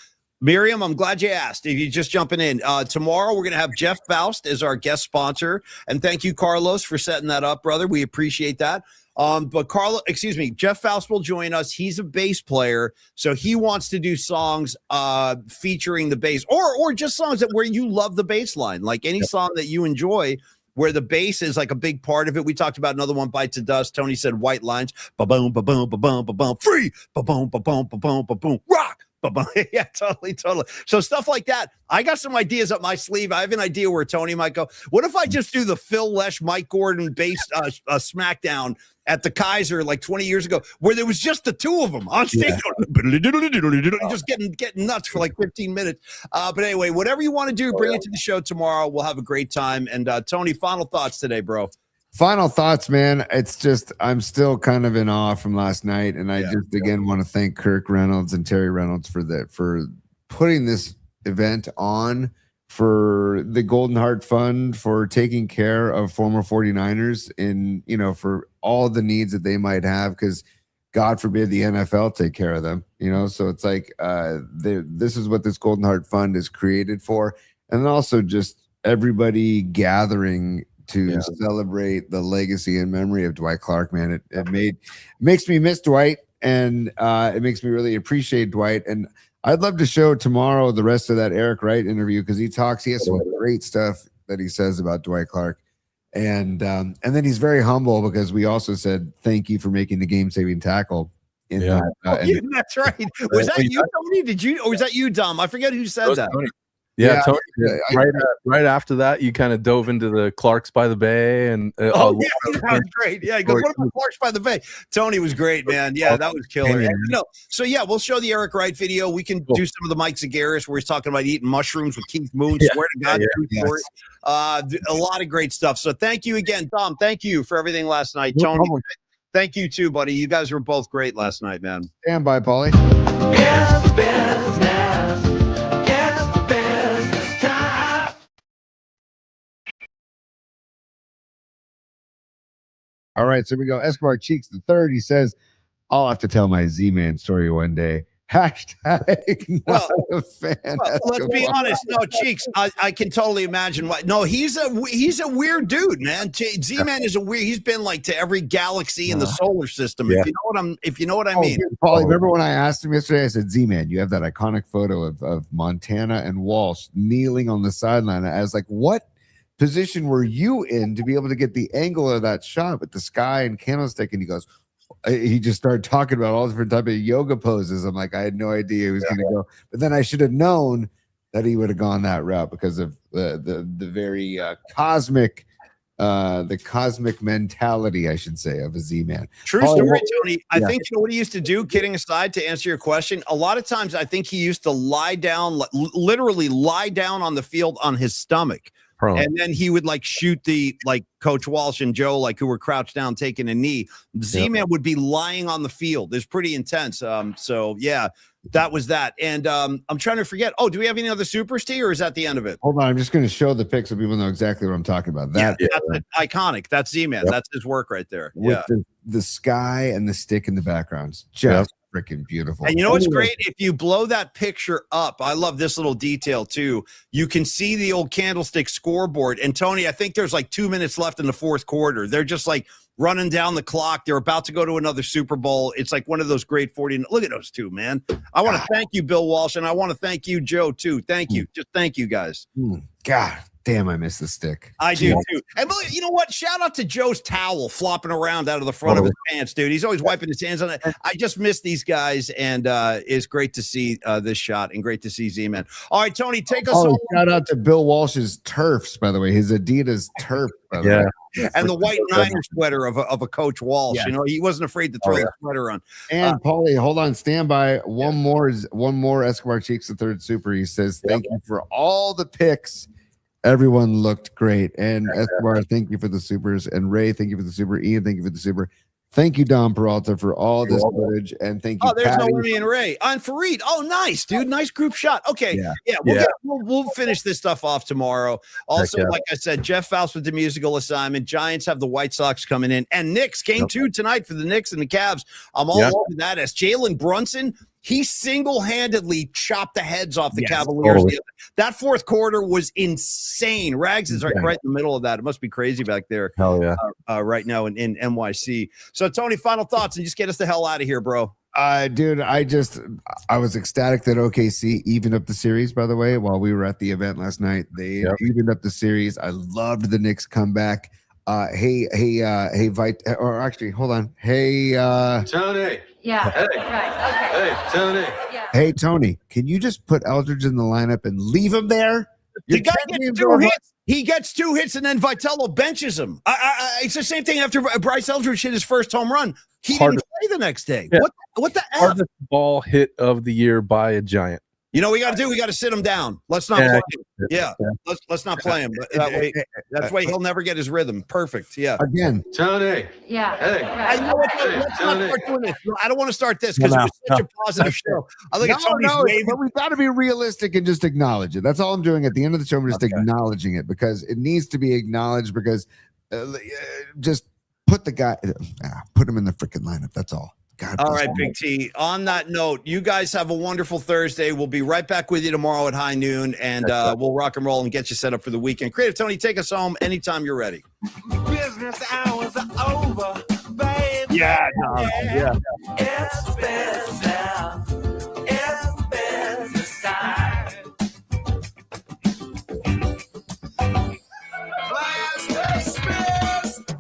Miriam, I'm glad you asked. If you're just jumping in, tomorrow we're going to have Jeff Faust as our guest sponsor. And thank you, Carlos, for setting that up, brother. We appreciate that. But Jeff Faust will join us. He's a bass player, so he wants to do songs featuring the bass, or just songs where you love the bass line, like any song that you enjoy, where the bass is like a big part of it. We talked about another one, Bite to Dust. Tony said White Lines, ba-boom, ba-boom, ba-boom, ba-boom, free, ba-boom, ba-boom, ba-boom, ba-boom, rock. Yeah, totally. So stuff like that. I got some ideas up my sleeve. I have an idea where Tony might go. What if I just do the Phil Lesh, Mike Gordon bass SmackDown at the Kaiser like 20 years ago, where there was just the two of them on stage, just getting nuts for like 15 minutes. But anyway, whatever you want to do, bring it to the show tomorrow. We'll have a great time. And Tony, final thoughts today, bro. Final thoughts, man. It's just I'm still kind of in awe from last night, and I just again want to thank Kirk Reynolds and Terry Reynolds for putting this event on, for the Golden Heart Fund, for taking care of former 49ers in, for all the needs that they might have, because God forbid the NFL take care of them, so it's like this is what this Golden Heart Fund is created for. And also just everybody gathering to celebrate the legacy and memory of Dwight Clark, man. It makes me miss Dwight, and it makes me really appreciate Dwight. And I'd love to show tomorrow the rest of that Eric Wright interview, because he has some great stuff that he says about Dwight Clark. And then he's very humble, because we also said thank you for making the game-saving tackle. That's right. Was that you, Tony? Or was that you, Dom? I forget who said that. Tony. Tony, right after that, you kind of dove into the Clarks by the Bay, and that was great. Yeah, he goes, what about Clarks by the Bay? Tony was great, man. Yeah, that was killer. So we'll show the Eric Wright video. We can do some of the Mike Zagaris where he's talking about eating mushrooms with Keith Moon. Swear to God, a lot of great stuff. So thank you again, Dom. Thank you for everything last night, Tony. Thank you too, buddy. You guys were both great last night, man. Stand by, Paulie. All right, so we go. Escobar Cheeks the Third. He says, "I'll have to tell my Z-Man story one day." Hashtag not a fan. Well, let's be honest. No, Cheeks, I can totally imagine why. No, he's a weird dude, man. Z-Man is a weird. He's been like to every galaxy in the solar system. If you know what I mean. Paulie, remember when I asked him yesterday? I said, "Z-Man, you have that iconic photo of Montana and Walsh kneeling on the sideline." I was like, "What position were you in to be able to get the angle of that shot with the sky and candlestick?" And he just started talking about all different type of yoga poses. I'm like, I had no idea he was going to go, but then I should have known that he would have gone that route because of the very cosmic mentality, I should say, of a Z-Man. True story, Tony. I think what he used to do, kidding aside, to answer your question, a lot of times I think he used to lie down, literally lie down on the field on his stomach. And then he would shoot the Coach Walsh and Joe, who were crouched down taking a knee. Z-Man would be lying on the field. It's pretty intense. So yeah, that was that. And I'm trying to forget. Oh, do we have any other Supers, T, or is that the end of it? Hold on, I'm just going to show the pic so people know exactly what I'm talking about. That's iconic. That's Z-Man. That's his work right there. With the sky and the stick in the backgrounds. Just freaking beautiful. And you know what's great? If you blow that picture up, I love this little detail too. You can see the old candlestick scoreboard. And Tony, I think there's 2 minutes left in the fourth quarter. They're just running down the clock. They're about to go to another Super Bowl. It's one of those great 40. Look at those two, man. I want to thank you, Bill Walsh, and I want to thank you, Joe, too. Thank you. Just thank you, guys. God, Damn, I miss the stick. I do too. And you know what? Shout out to Joe's towel flopping around out of the front of his pants, dude. He's always wiping his hands on it. I just miss these guys, and it's great to see this shot and great to see Z-Man. All right, Tony, take us home. Shout out to Bill Walsh's turfs, by the way. His Adidas turf, by the way. And the white Niner sweater of a Coach Walsh. You know, he wasn't afraid to throw the sweater on. And Paulie, hold on, stand by. One more Escobar Cheeks, the third super. He says, thank you for all the picks. Everyone looked great. And Escobar, thank you for the supers. And Ray, thank you for the super. Ian, thank you for the super. Thank you, Don Peralta, for all this footage. And thank you. Oh, there's Patty. no Remy and Ray. On Fareed. Oh, nice, dude. Nice group shot. Okay. We'll finish this stuff off tomorrow. Also, like I said, Jeff Faust with the musical assignment. Giants have the White Sox coming in. And Knicks came too tonight for the Knicks and the Cavs. I'm all over that. As Jalen Brunson, he single-handedly chopped the heads off the Cavaliers. Totally. That fourth quarter was insane. Rags is right in the middle of that. It must be crazy back there. Hell yeah. Right now in NYC. So, Tony, final thoughts and just get us the hell out of here, bro. Dude, I was ecstatic that OKC evened up the series, by the way, while we were at the event last night. They evened up the series. I loved the Knicks comeback. Hey, or actually, hold on. Hey, Tony. Yeah. Hey. Right. Okay. Hey, Tony. Yeah. Hey, Tony, can you just put Eldridge in the lineup and leave him there? The guy gets 2 hits. He gets 2 hits, and then Vitello benches him. It's the same thing after Bryce Eldridge hit his first home run. He didn't play the next day. Yeah. What the F? Hardest ball hit of the year by a Giant. You know what we got to do? We got to sit him down. Let's not play him. Yeah. Let's not play him. That's why he'll never get his rhythm. Perfect. Yeah. Again. Tony. Yeah. Hey. Right. I know what, Hey, let's Tony. not start doing this. I don't want to start this because it was such a positive show. I think it's Tony's waving. But we've got to be realistic and just acknowledge it. That's all I'm doing at the end of the show. I'm just acknowledging it because it needs to be acknowledged because just put the guy, put him in the freaking lineup. That's all. God all right, Big T. On that note, you guys have a wonderful Thursday. We'll be right back with you tomorrow at high noon, and we'll rock and roll and get you set up for the weekend. Creative Tony, take us home anytime you're ready. Business hours are over, baby. Yeah. It's business now. It's business time. Class dismissed.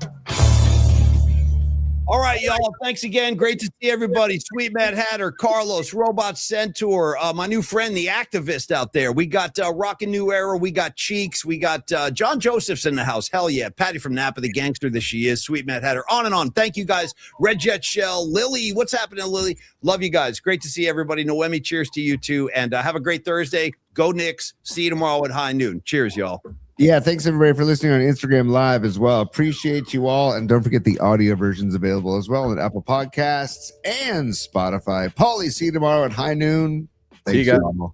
All right, y'all. Thanks again. Great to see everybody. Sweet Mad Hatter, Carlos, Robot Centaur, my new friend, the activist out there. We got Rockin' New Era. We got Cheeks. We got John Joseph's in the house. Hell yeah. Patty from Napa, the gangster that she is. Sweet Mad Hatter. On and on. Thank you, guys. Red Jet Shell, Lily. What's happening, Lily? Love you guys. Great to see everybody. Noemi, cheers to you too. And have a great Thursday. Go Knicks. See you tomorrow at high noon. Cheers, y'all. Yeah, thanks everybody for listening on Instagram Live as well. Appreciate you all. And don't forget the audio versions available as well on Apple Podcasts and Spotify. Paulie, see you tomorrow at high noon. Thanks, See you guys. y'all.